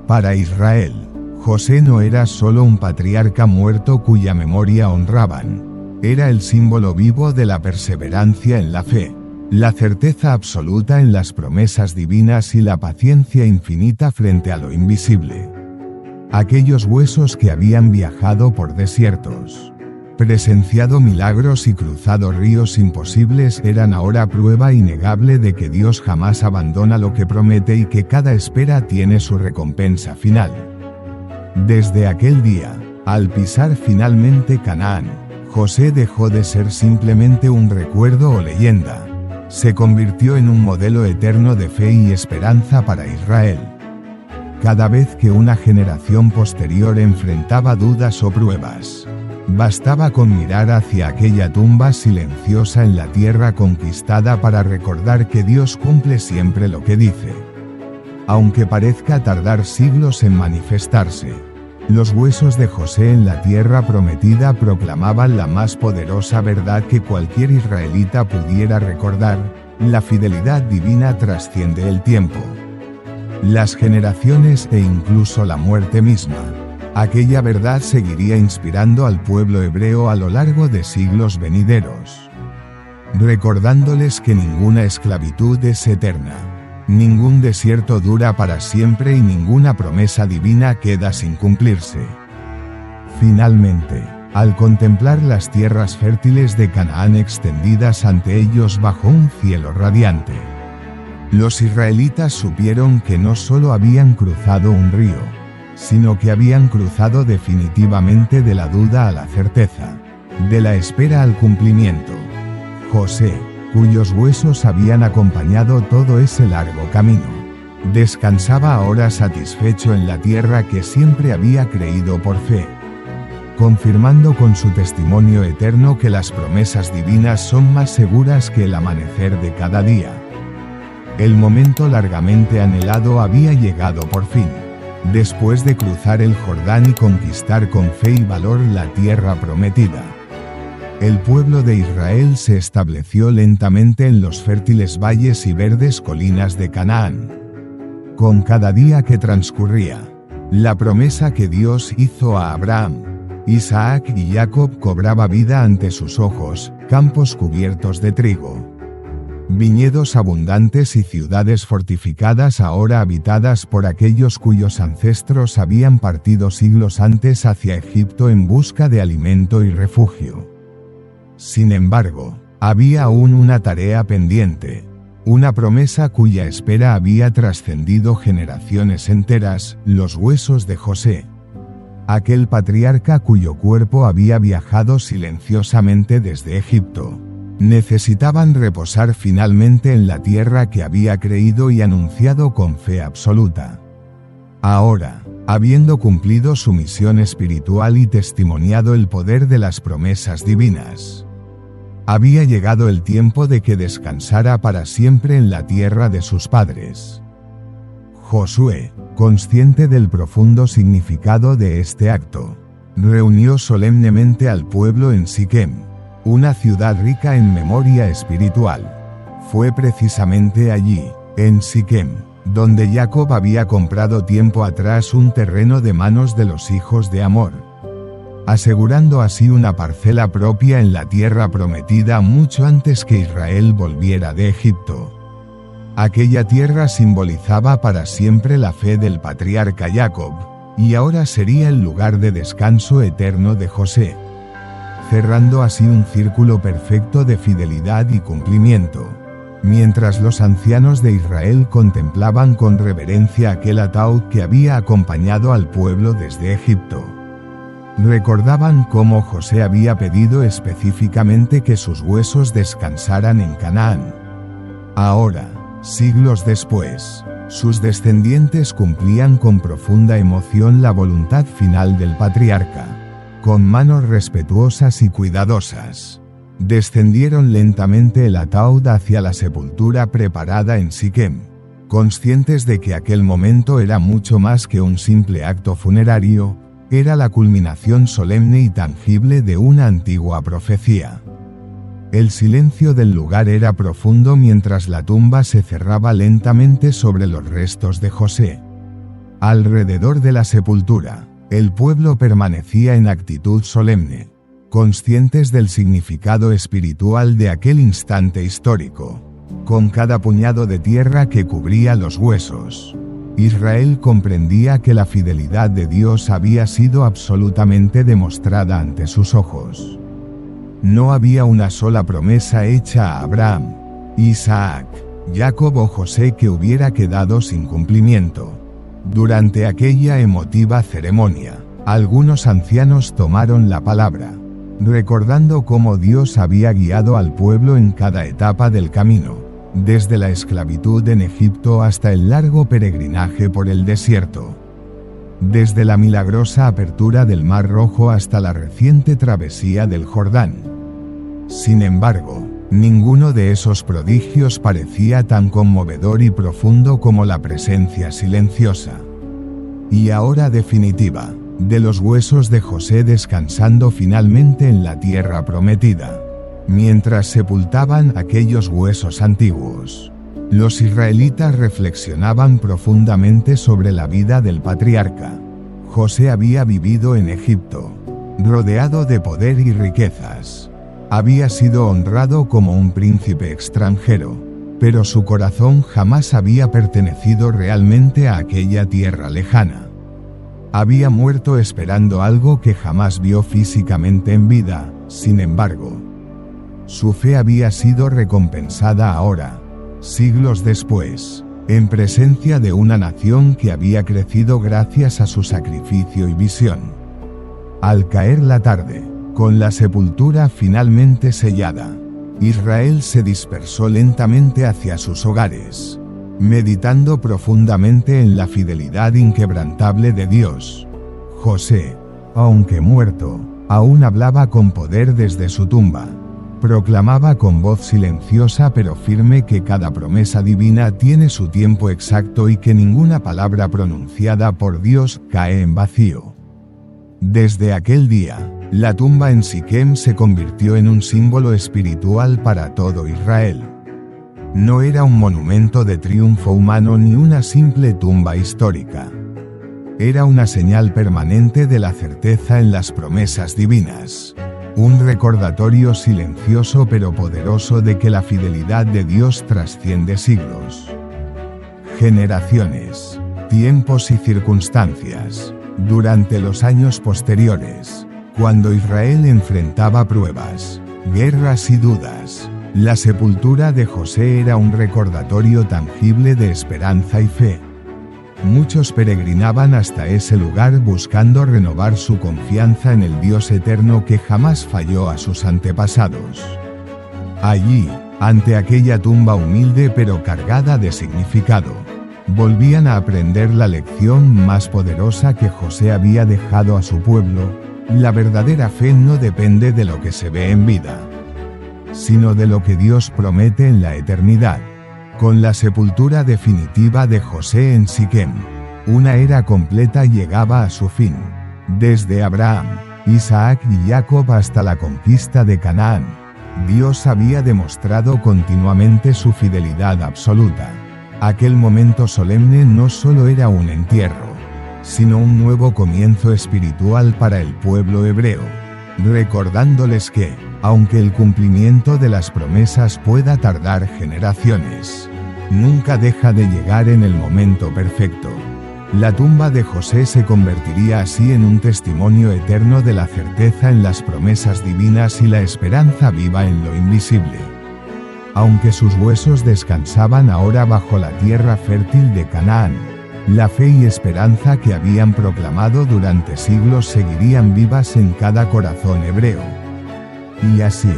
S1: Para Israel, José no era solo un patriarca muerto cuya memoria honraban, era el símbolo vivo de la perseverancia en la fe, la certeza absoluta en las promesas divinas y la paciencia infinita frente a lo invisible. Aquellos huesos que habían viajado por desiertos, presenciado milagros y cruzado ríos imposibles eran ahora prueba innegable de que Dios jamás abandona lo que promete y que cada espera tiene su recompensa final. Desde aquel día, al pisar finalmente Canaán, José dejó de ser simplemente un recuerdo o leyenda. Se convirtió en un modelo eterno de fe y esperanza para Israel. Cada vez que una generación posterior enfrentaba dudas o pruebas, bastaba con mirar hacia aquella tumba silenciosa en la tierra conquistada para recordar que Dios cumple siempre lo que dice. Aunque parezca tardar siglos en manifestarse, los huesos de José en la tierra prometida proclamaban la más poderosa verdad que cualquier israelita pudiera recordar: la fidelidad divina trasciende el tiempo, las generaciones e incluso la muerte misma. Aquella verdad seguiría inspirando al pueblo hebreo a lo largo de siglos venideros, recordándoles que ninguna esclavitud es eterna, Ningún desierto dura para siempre y ninguna promesa divina queda sin cumplirse. Finalmente, al contemplar las tierras fértiles de Canaán extendidas ante ellos bajo un cielo radiante, los israelitas supieron que no solo habían cruzado un río, sino que habían cruzado definitivamente de la duda a la certeza, de la espera al cumplimiento. José, cuyos huesos habían acompañado todo ese largo camino, descansaba ahora satisfecho en la tierra que siempre había creído por fe, confirmando con su testimonio eterno que las promesas divinas son más seguras que el amanecer de cada día. El momento largamente anhelado había llegado por fin, después de cruzar el Jordán y conquistar con fe y valor la tierra prometida. El pueblo de Israel se estableció lentamente en los fértiles valles y verdes colinas de Canaán. Con cada día que transcurría, la promesa que Dios hizo a Abraham, Isaac y Jacob cobraba vida ante sus ojos: campos cubiertos de trigo, viñedos abundantes y ciudades fortificadas ahora habitadas por aquellos cuyos ancestros habían partido siglos antes hacia Egipto en busca de alimento y refugio. Sin embargo, había aún una tarea pendiente, una promesa cuya espera había trascendido generaciones enteras: los huesos de José, aquel patriarca cuyo cuerpo había viajado silenciosamente desde Egipto. Necesitaban reposar finalmente en la tierra que había creído y anunciado con fe absoluta. Ahora, habiendo cumplido su misión espiritual y testimoniado el poder de las promesas divinas, había llegado el tiempo de que descansara para siempre en la tierra de sus padres. Josué, consciente del profundo significado de este acto, reunió solemnemente al pueblo en Siquem, una ciudad rica en memoria espiritual. Fue precisamente allí, en Siquem, donde Jacob había comprado tiempo atrás un terreno de manos de los hijos de Amor, asegurando así una parcela propia en la tierra prometida mucho antes que Israel volviera de Egipto. Aquella tierra simbolizaba para siempre la fe del patriarca Jacob, y ahora sería el lugar de descanso eterno de José, cerrando así un círculo perfecto de fidelidad y cumplimiento. Mientras los ancianos de Israel contemplaban con reverencia aquel ataúd que había acompañado al pueblo desde Egipto, recordaban cómo José había pedido específicamente que sus huesos descansaran en Canaán. Ahora, siglos después, sus descendientes cumplían con profunda emoción la voluntad final del patriarca. Con manos respetuosas y cuidadosas, descendieron lentamente el ataúd hacia la sepultura preparada en Siquem, conscientes de que aquel momento era mucho más que un simple acto funerario, era la culminación solemne y tangible de una antigua profecía. El silencio del lugar era profundo mientras la tumba se cerraba lentamente sobre los restos de José. Alrededor de la sepultura, el pueblo permanecía en actitud solemne, conscientes del significado espiritual de aquel instante histórico. Con cada puñado de tierra que cubría los huesos, Israel comprendía que la fidelidad de Dios había sido absolutamente demostrada ante sus ojos. No había una sola promesa hecha a Abraham, Isaac, Jacob o José que hubiera quedado sin cumplimiento. Durante aquella emotiva ceremonia, algunos ancianos tomaron la palabra, recordando cómo Dios había guiado al pueblo en cada etapa del camino, desde la esclavitud en Egipto hasta el largo peregrinaje por el desierto, desde la milagrosa apertura del Mar Rojo hasta la reciente travesía del Jordán. Sin embargo, ninguno de esos prodigios parecía tan conmovedor y profundo como la presencia silenciosa y ahora definitiva de los huesos de José descansando finalmente en la tierra prometida. Mientras sepultaban aquellos huesos antiguos, los israelitas reflexionaban profundamente sobre la vida del patriarca. José había vivido en Egipto, rodeado de poder y riquezas. Había sido honrado como un príncipe extranjero, pero su corazón jamás había pertenecido realmente a aquella tierra lejana. Había muerto esperando algo que jamás vio físicamente en vida. Sin embargo, su fe había sido recompensada ahora, siglos después, en presencia de una nación que había crecido gracias a su sacrificio y visión. Al caer la tarde, con la sepultura finalmente sellada, Israel se dispersó lentamente hacia sus hogares, meditando profundamente en la fidelidad inquebrantable de Dios. José, aunque muerto, aún hablaba con poder desde su tumba. Proclamaba con voz silenciosa pero firme que cada promesa divina tiene su tiempo exacto y que ninguna palabra pronunciada por Dios cae en vacío. Desde aquel día, la tumba en Siquem se convirtió en un símbolo espiritual para todo Israel. No era un monumento de triunfo humano ni una simple tumba histórica. Era una señal permanente de la certeza en las promesas divinas. Un recordatorio silencioso pero poderoso de que la fidelidad de Dios trasciende siglos, generaciones, tiempos y circunstancias. Durante los años posteriores, cuando Israel enfrentaba pruebas, guerras y dudas, la sepultura de José era un recordatorio tangible de esperanza y fe. Muchos peregrinaban hasta ese lugar buscando renovar su confianza en el Dios eterno que jamás falló a sus antepasados. Allí, ante aquella tumba humilde pero cargada de significado, volvían a aprender la lección más poderosa que José había dejado a su pueblo: la verdadera fe no depende de lo que se ve en vida, sino de lo que Dios promete en la eternidad. Con la sepultura definitiva de José en Siquem, una era completa llegaba a su fin. Desde Abraham, Isaac y Jacob hasta la conquista de Canaán, Dios había demostrado continuamente su fidelidad absoluta. Aquel momento solemne no solo era un entierro, sino un nuevo comienzo espiritual para el pueblo hebreo, recordándoles que, aunque el cumplimiento de las promesas pueda tardar generaciones, nunca deja de llegar en el momento perfecto. La tumba de José se convertiría así en un testimonio eterno de la certeza en las promesas divinas y la esperanza viva en lo invisible. Aunque sus huesos descansaban ahora bajo la tierra fértil de Canaán, la fe y esperanza que habían proclamado durante siglos seguirían vivas en cada corazón hebreo. Y así,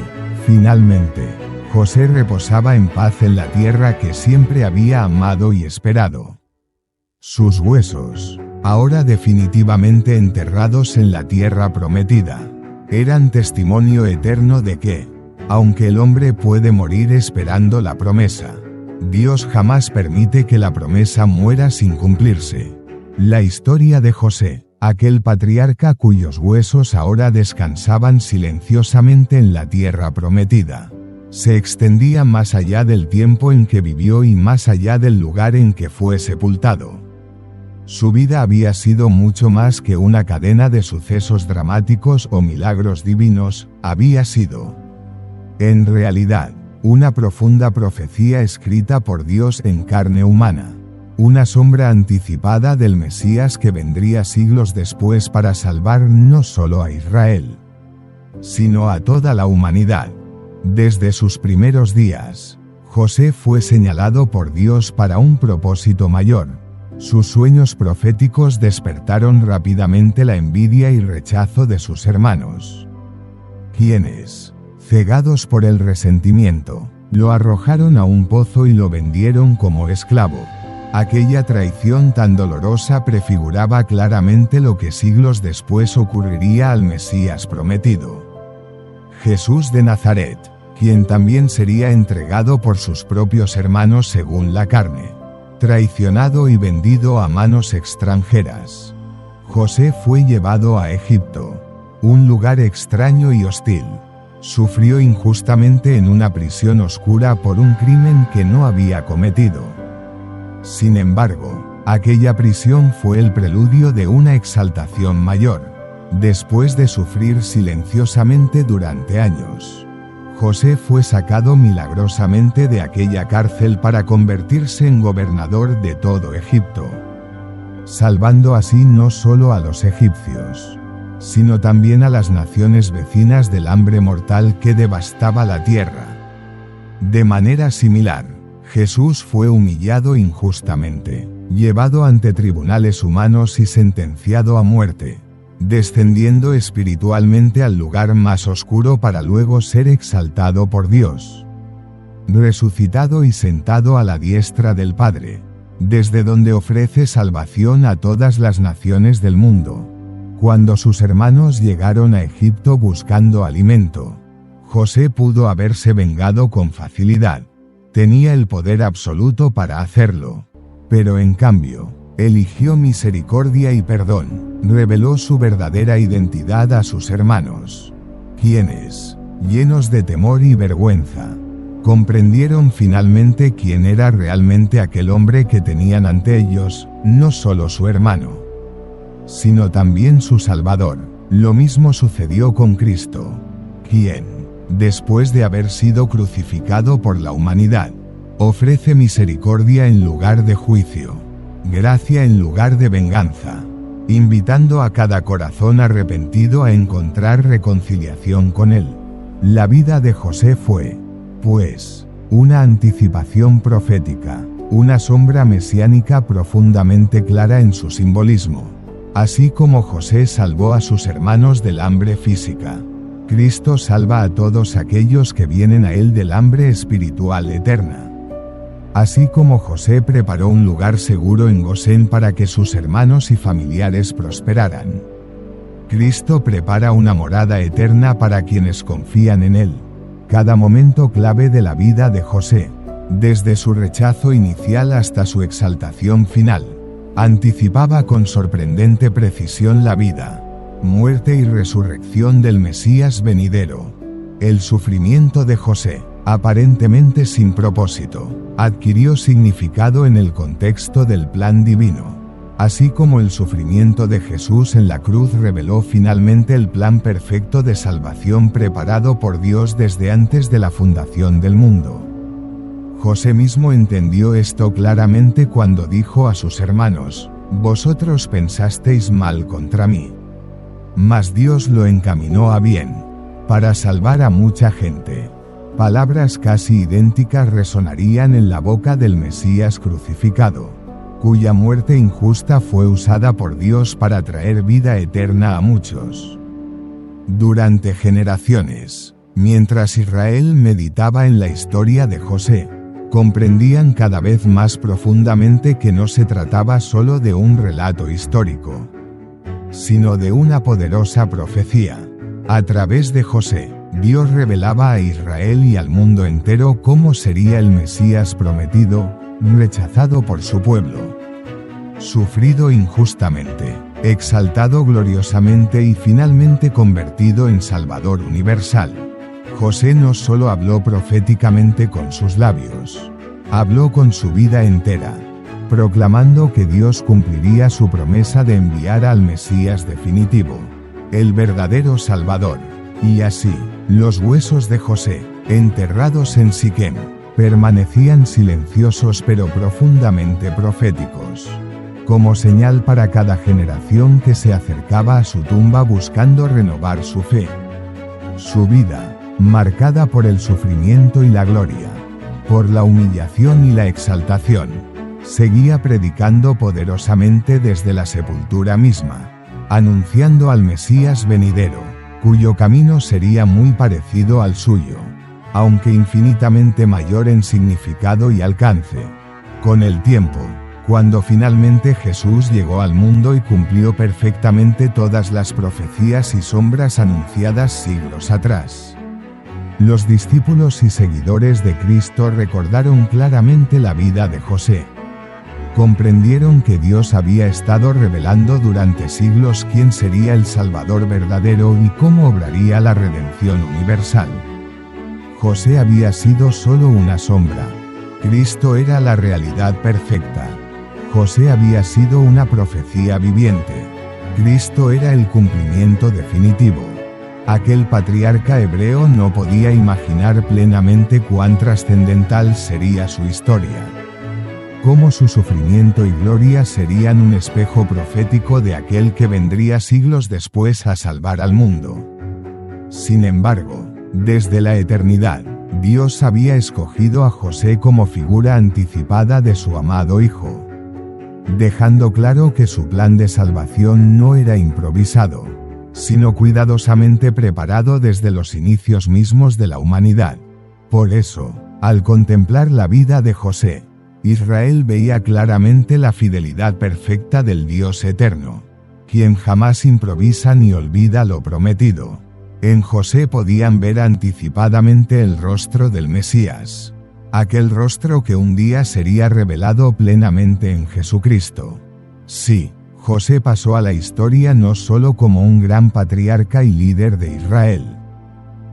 S1: finalmente, José reposaba en paz en la tierra que siempre había amado y esperado. Sus huesos, ahora definitivamente enterrados en la tierra prometida, eran testimonio eterno de que, aunque el hombre puede morir esperando la promesa, Dios jamás permite que la promesa muera sin cumplirse. La historia de José, aquel patriarca cuyos huesos ahora descansaban silenciosamente en la tierra prometida, se extendía más allá del tiempo en que vivió y más allá del lugar en que fue sepultado. Su vida había sido mucho más que una cadena de sucesos dramáticos o milagros divinos, había sido, en realidad, una profunda profecía escrita por Dios en carne humana, una sombra anticipada del Mesías que vendría siglos después para salvar no solo a Israel, sino a toda la humanidad. Desde sus primeros días, José fue señalado por Dios para un propósito mayor. Sus sueños proféticos despertaron rápidamente la envidia y rechazo de sus hermanos, quienes, cegados por el resentimiento, lo arrojaron a un pozo y lo vendieron como esclavo. Aquella traición tan dolorosa prefiguraba claramente lo que siglos después ocurriría al Mesías prometido, Jesús de Nazaret, quien también sería entregado por sus propios hermanos según la carne, traicionado y vendido a manos extranjeras. José fue llevado a Egipto, un lugar extraño y hostil. Sufrió injustamente en una prisión oscura por un crimen que no había cometido. Sin embargo, aquella prisión fue el preludio de una exaltación mayor. Después de sufrir silenciosamente durante años, José fue sacado milagrosamente de aquella cárcel para convertirse en gobernador de todo Egipto, salvando así no solo a los egipcios, sino también a las naciones vecinas del hambre mortal que devastaba la tierra. De manera similar, Jesús fue humillado injustamente, llevado ante tribunales humanos y sentenciado a muerte, descendiendo espiritualmente al lugar más oscuro para luego ser exaltado por Dios, resucitado y sentado a la diestra del Padre, desde donde ofrece salvación a todas las naciones del mundo. Cuando sus hermanos llegaron a Egipto buscando alimento, José pudo haberse vengado con facilidad. Tenía el poder absoluto para hacerlo. Pero en cambio, eligió misericordia y perdón. Reveló su verdadera identidad a sus hermanos, quienes, llenos de temor y vergüenza, comprendieron finalmente quién era realmente aquel hombre que tenían ante ellos, no solo su hermano, sino también su Salvador. Lo mismo sucedió con Cristo, quien, después de haber sido crucificado por la humanidad, ofrece misericordia en lugar de juicio, gracia en lugar de venganza, invitando a cada corazón arrepentido a encontrar reconciliación con Él. La vida de José fue, pues, una anticipación profética, una sombra mesiánica profundamente clara en su simbolismo. Así como José salvó a sus hermanos del hambre física, Cristo salva a todos aquellos que vienen a Él del hambre espiritual eterna. Así como José preparó un lugar seguro en Gosén para que sus hermanos y familiares prosperaran, Cristo prepara una morada eterna para quienes confían en Él. Cada momento clave de la vida de José, desde su rechazo inicial hasta su exaltación final, anticipaba con sorprendente precisión la vida, muerte y resurrección del Mesías venidero. El sufrimiento de José, aparentemente sin propósito, adquirió significado en el contexto del plan divino, así como el sufrimiento de Jesús en la cruz reveló finalmente el plan perfecto de salvación preparado por Dios desde antes de la fundación del mundo. José mismo entendió esto claramente cuando dijo a sus hermanos: «Vosotros pensasteis mal contra mí, mas Dios lo encaminó a bien, para salvar a mucha gente». Palabras casi idénticas resonarían en la boca del Mesías crucificado, cuya muerte injusta fue usada por Dios para traer vida eterna a muchos. Durante generaciones, mientras Israel meditaba en la historia de José, comprendían cada vez más profundamente que no se trataba solo de un relato histórico, sino de una poderosa profecía. A través de José, Dios revelaba a Israel y al mundo entero cómo sería el Mesías prometido, rechazado por su pueblo, sufrido injustamente, exaltado gloriosamente y finalmente convertido en Salvador universal. José no solo habló proféticamente con sus labios, habló con su vida entera, proclamando que Dios cumpliría su promesa de enviar al Mesías definitivo, el verdadero Salvador. Y así, los huesos de José, enterrados en Siquem, permanecían silenciosos pero profundamente proféticos, como señal para cada generación que se acercaba a su tumba buscando renovar su fe. Su vida, marcada por el sufrimiento y la gloria, por la humillación y la exaltación, seguía predicando poderosamente desde la sepultura misma, anunciando al Mesías venidero, cuyo camino sería muy parecido al suyo, aunque infinitamente mayor en significado y alcance. Con el tiempo, cuando finalmente Jesús llegó al mundo y cumplió perfectamente todas las profecías y sombras anunciadas siglos atrás, los discípulos y seguidores de Cristo recordaron claramente la vida de José. Comprendieron que Dios había estado revelando durante siglos quién sería el Salvador verdadero y cómo obraría la redención universal. José había sido solo una sombra. Cristo era la realidad perfecta. José había sido una profecía viviente. Cristo era el cumplimiento definitivo. Aquel patriarca hebreo no podía imaginar plenamente cuán trascendental sería su historia. Cómo su sufrimiento y gloria serían un espejo profético de aquel que vendría siglos después a salvar al mundo. Sin embargo, desde la eternidad, Dios había escogido a José como figura anticipada de su amado Hijo, dejando claro que su plan de salvación no era improvisado, sino cuidadosamente preparado desde los inicios mismos de la humanidad. Por eso, al contemplar la vida de José, Israel veía claramente la fidelidad perfecta del Dios eterno, quien jamás improvisa ni olvida lo prometido. En José podían ver anticipadamente el rostro del Mesías, aquel rostro que un día sería revelado plenamente en Jesucristo. Sí, José pasó a la historia no solo como un gran patriarca y líder de Israel,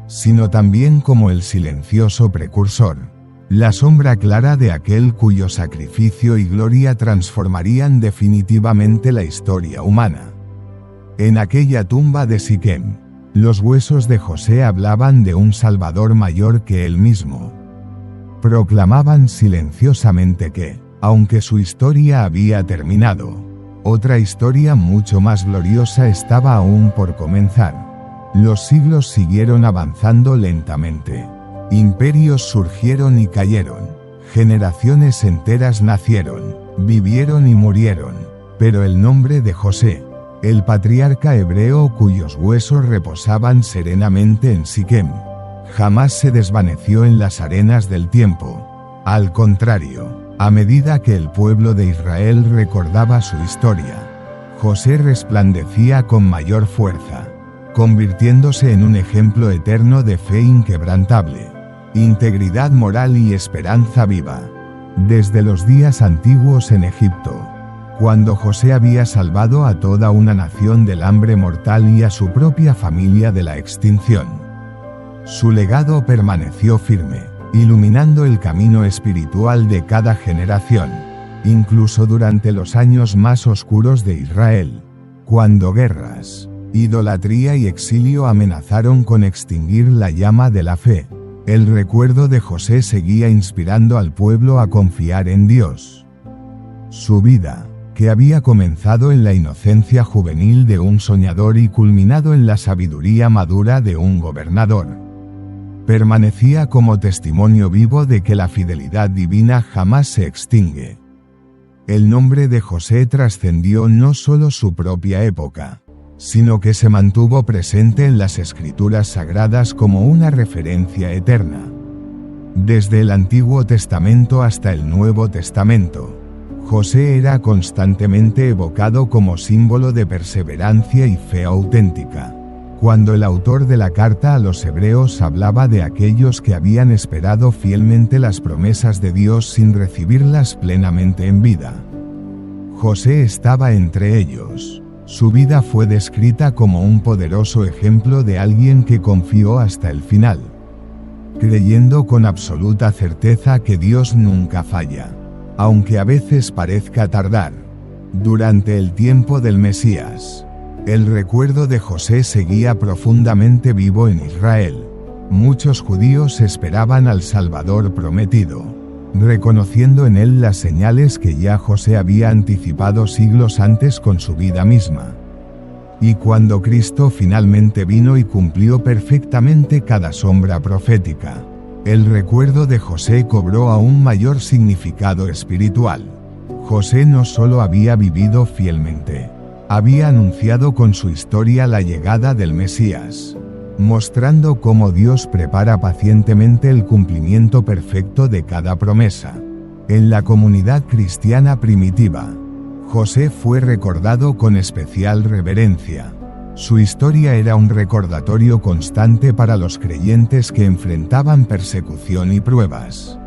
S1: sino también como el silencioso precursor, la sombra clara de aquel cuyo sacrificio y gloria transformarían definitivamente la historia humana. En aquella tumba de Siquem, los huesos de José hablaban de un Salvador mayor que él mismo. Proclamaban silenciosamente que, aunque su historia había terminado, otra historia mucho más gloriosa estaba aún por comenzar. Los siglos siguieron avanzando lentamente. Imperios surgieron y cayeron. Generaciones enteras nacieron, vivieron y murieron. Pero el nombre de José, el patriarca hebreo cuyos huesos reposaban serenamente en Siquem, jamás se desvaneció en las arenas del tiempo. Al contrario, a medida que el pueblo de Israel recordaba su historia, José resplandecía con mayor fuerza, convirtiéndose en un ejemplo eterno de fe inquebrantable, integridad moral y esperanza viva. Desde los días antiguos en Egipto, cuando José había salvado a toda una nación del hambre mortal y a su propia familia de la extinción, su legado permaneció firme, iluminando el camino espiritual de cada generación, incluso durante los años más oscuros de Israel, cuando guerras, idolatría y exilio amenazaron con extinguir la llama de la fe. El recuerdo de José seguía inspirando al pueblo a confiar en Dios. Su vida, que había comenzado en la inocencia juvenil de un soñador y culminado en la sabiduría madura de un gobernador, permanecía como testimonio vivo de que la fidelidad divina jamás se extingue. El nombre de José trascendió no solo su propia época, sino que se mantuvo presente en las escrituras sagradas como una referencia eterna. Desde el Antiguo Testamento hasta el Nuevo Testamento, José era constantemente evocado como símbolo de perseverancia y fe auténtica. Cuando el autor de la carta a los Hebreos hablaba de aquellos que habían esperado fielmente las promesas de Dios sin recibirlas plenamente en vida, José estaba entre ellos. Su vida fue descrita como un poderoso ejemplo de alguien que confió hasta el final, creyendo con absoluta certeza que Dios nunca falla, aunque a veces parezca tardar. Durante el tiempo del Mesías, el recuerdo de José seguía profundamente vivo en Israel. Muchos judíos esperaban al Salvador prometido, reconociendo en él las señales que ya José había anticipado siglos antes con su vida misma. Y cuando Cristo finalmente vino y cumplió perfectamente cada sombra profética, el recuerdo de José cobró aún mayor significado espiritual. José no solo había vivido fielmente, había anunciado con su historia la llegada del Mesías, mostrando cómo Dios prepara pacientemente el cumplimiento perfecto de cada promesa. En la comunidad cristiana primitiva, José fue recordado con especial reverencia. Su historia era un recordatorio constante para los creyentes que enfrentaban persecución y pruebas,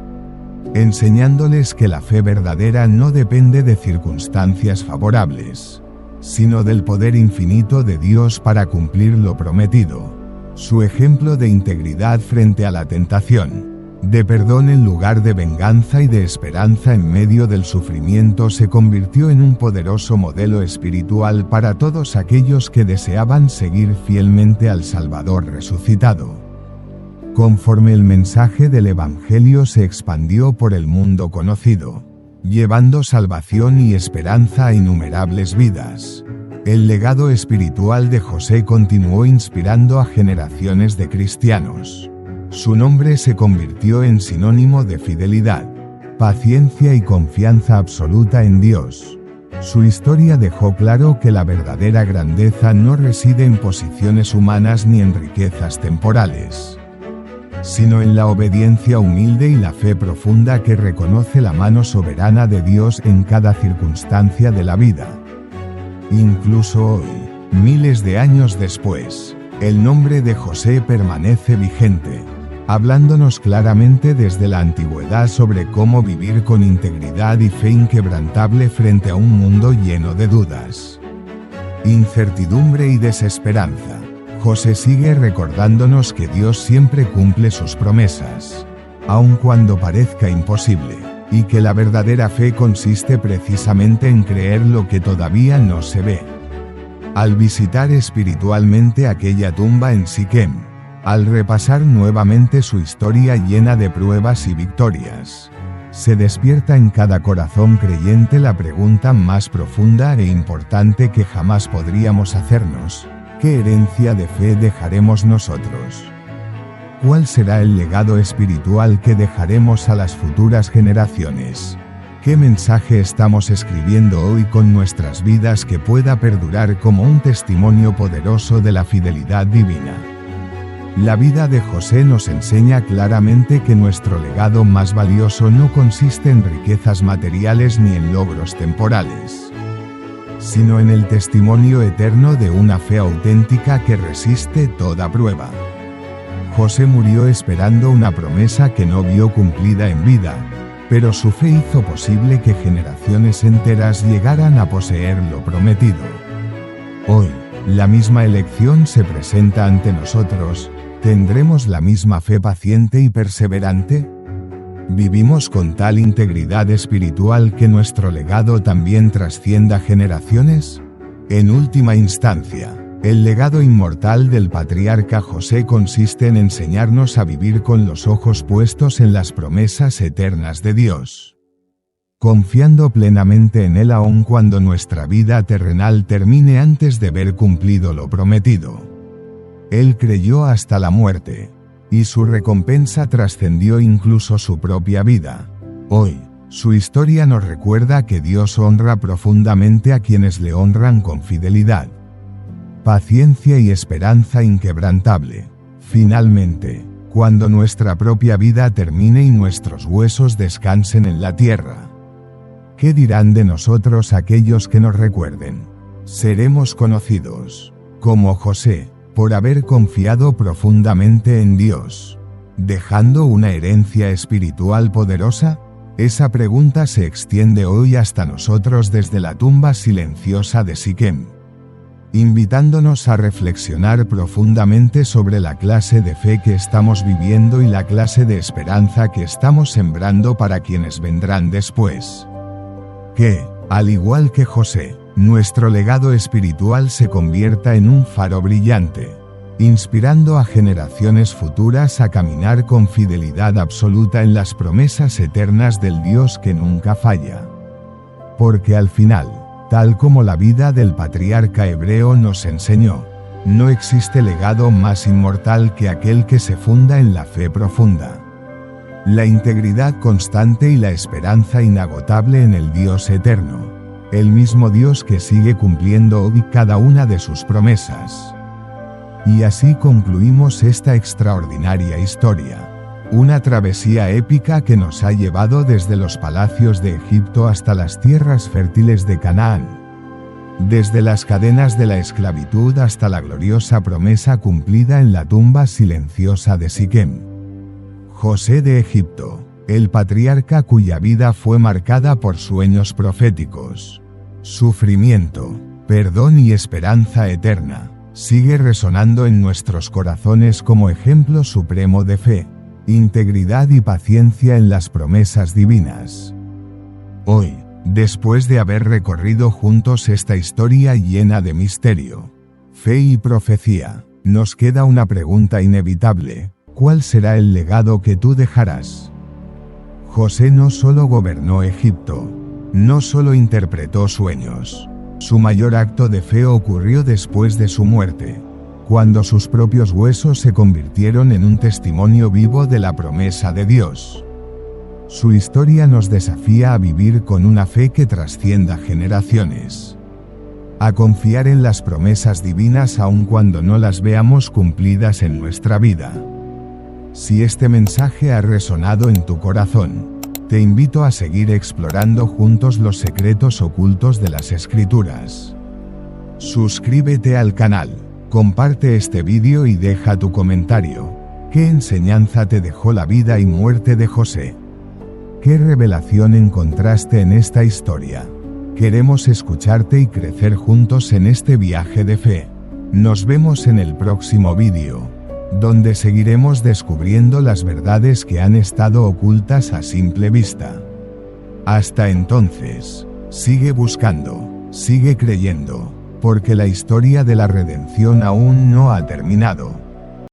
S1: enseñándoles que la fe verdadera no depende de circunstancias favorables, sino del poder infinito de Dios para cumplir lo prometido. Su ejemplo de integridad frente a la tentación, De perdón en lugar de venganza y de esperanza en medio del sufrimiento, se convirtió en un poderoso modelo espiritual para todos aquellos que deseaban seguir fielmente al Salvador resucitado. Conforme el mensaje del Evangelio se expandió por el mundo conocido, llevando salvación y esperanza a innumerables vidas, el legado espiritual de José continuó inspirando a generaciones de cristianos. Su nombre se convirtió en sinónimo de fidelidad, paciencia y confianza absoluta en Dios. Su historia dejó claro que la verdadera grandeza no reside en posiciones humanas ni en riquezas temporales, sino en la obediencia humilde y la fe profunda que reconoce la mano soberana de Dios en cada circunstancia de la vida. Incluso hoy, miles de años después, el nombre de José permanece vigente, hablándonos claramente desde la antigüedad sobre cómo vivir con integridad y fe inquebrantable frente a un mundo lleno de dudas, incertidumbre y desesperanza. José sigue recordándonos que Dios siempre cumple sus promesas, aun cuando parezca imposible, y que la verdadera fe consiste precisamente en creer lo que todavía no se ve. Al visitar espiritualmente aquella tumba en Siquem, al repasar nuevamente su historia llena de pruebas y victorias, se despierta en cada corazón creyente la pregunta más profunda e importante que jamás podríamos hacernos: ¿qué herencia de fe dejaremos nosotros? ¿Cuál será el legado espiritual que dejaremos a las futuras generaciones? ¿Qué mensaje estamos escribiendo hoy con nuestras vidas que pueda perdurar como un testimonio poderoso de la fidelidad divina? La vida de José nos enseña claramente que nuestro legado más valioso no consiste en riquezas materiales ni en logros temporales, sino en el testimonio eterno de una fe auténtica que resiste toda prueba. José murió esperando una promesa que no vio cumplida en vida, pero su fe hizo posible que generaciones enteras llegaran a poseer lo prometido. Hoy, la misma elección se presenta ante nosotros. ¿Tendremos la misma fe paciente y perseverante? ¿Vivimos con tal integridad espiritual que nuestro legado también trascienda generaciones? En última instancia, el legado inmortal del patriarca José consiste en enseñarnos a vivir con los ojos puestos en las promesas eternas de Dios, confiando plenamente en Él aun cuando nuestra vida terrenal termine antes de ver cumplido lo prometido. Él creyó hasta la muerte, y su recompensa trascendió incluso su propia vida. Hoy, su historia nos recuerda que Dios honra profundamente a quienes le honran con fidelidad, paciencia y esperanza inquebrantable. Finalmente, cuando nuestra propia vida termine y nuestros huesos descansen en la tierra, ¿qué dirán de nosotros aquellos que nos recuerden? Seremos conocidos como José, por haber confiado profundamente en Dios, dejando una herencia espiritual poderosa. Esa pregunta se extiende hoy hasta nosotros desde la tumba silenciosa de Siquem, invitándonos a reflexionar profundamente sobre la clase de fe que estamos viviendo y la clase de esperanza que estamos sembrando para quienes vendrán después. Que, al igual que José, nuestro legado espiritual se convierta en un faro brillante, inspirando a generaciones futuras a caminar con fidelidad absoluta en las promesas eternas del Dios que nunca falla. Porque al final, tal como la vida del patriarca hebreo nos enseñó, no existe legado más inmortal que aquel que se funda en la fe profunda, la integridad constante y la esperanza inagotable en el Dios eterno, el mismo Dios que sigue cumpliendo hoy cada una de sus promesas. Y así concluimos esta extraordinaria historia, una travesía épica que nos ha llevado desde los palacios de Egipto hasta las tierras fértiles de Canaán, desde las cadenas de la esclavitud hasta la gloriosa promesa cumplida en la tumba silenciosa de Siquem. José de Egipto, el patriarca cuya vida fue marcada por sueños proféticos, sufrimiento, perdón y esperanza eterna, sigue resonando en nuestros corazones como ejemplo supremo de fe, integridad y paciencia en las promesas divinas. Hoy, después de haber recorrido juntos esta historia llena de misterio, fe y profecía, nos queda una pregunta inevitable: ¿cuál será el legado que tú dejarás? José no solo gobernó Egipto, no solo interpretó sueños. Su mayor acto de fe ocurrió después de su muerte, cuando sus propios huesos se convirtieron en un testimonio vivo de la promesa de Dios. Su historia nos desafía a vivir con una fe que trascienda generaciones, a confiar en las promesas divinas aun cuando no las veamos cumplidas en nuestra vida. Si este mensaje ha resonado en tu corazón, te invito a seguir explorando juntos los secretos ocultos de las Escrituras. Suscríbete al canal, comparte este vídeo y deja tu comentario. ¿Qué enseñanza te dejó la vida y muerte de José? ¿Qué revelación encontraste en esta historia? Queremos escucharte y crecer juntos en este viaje de fe. Nos vemos en el próximo vídeo, donde seguiremos descubriendo las verdades que han estado ocultas a simple vista. Hasta entonces, sigue buscando, sigue creyendo, porque la historia de la redención aún no ha terminado.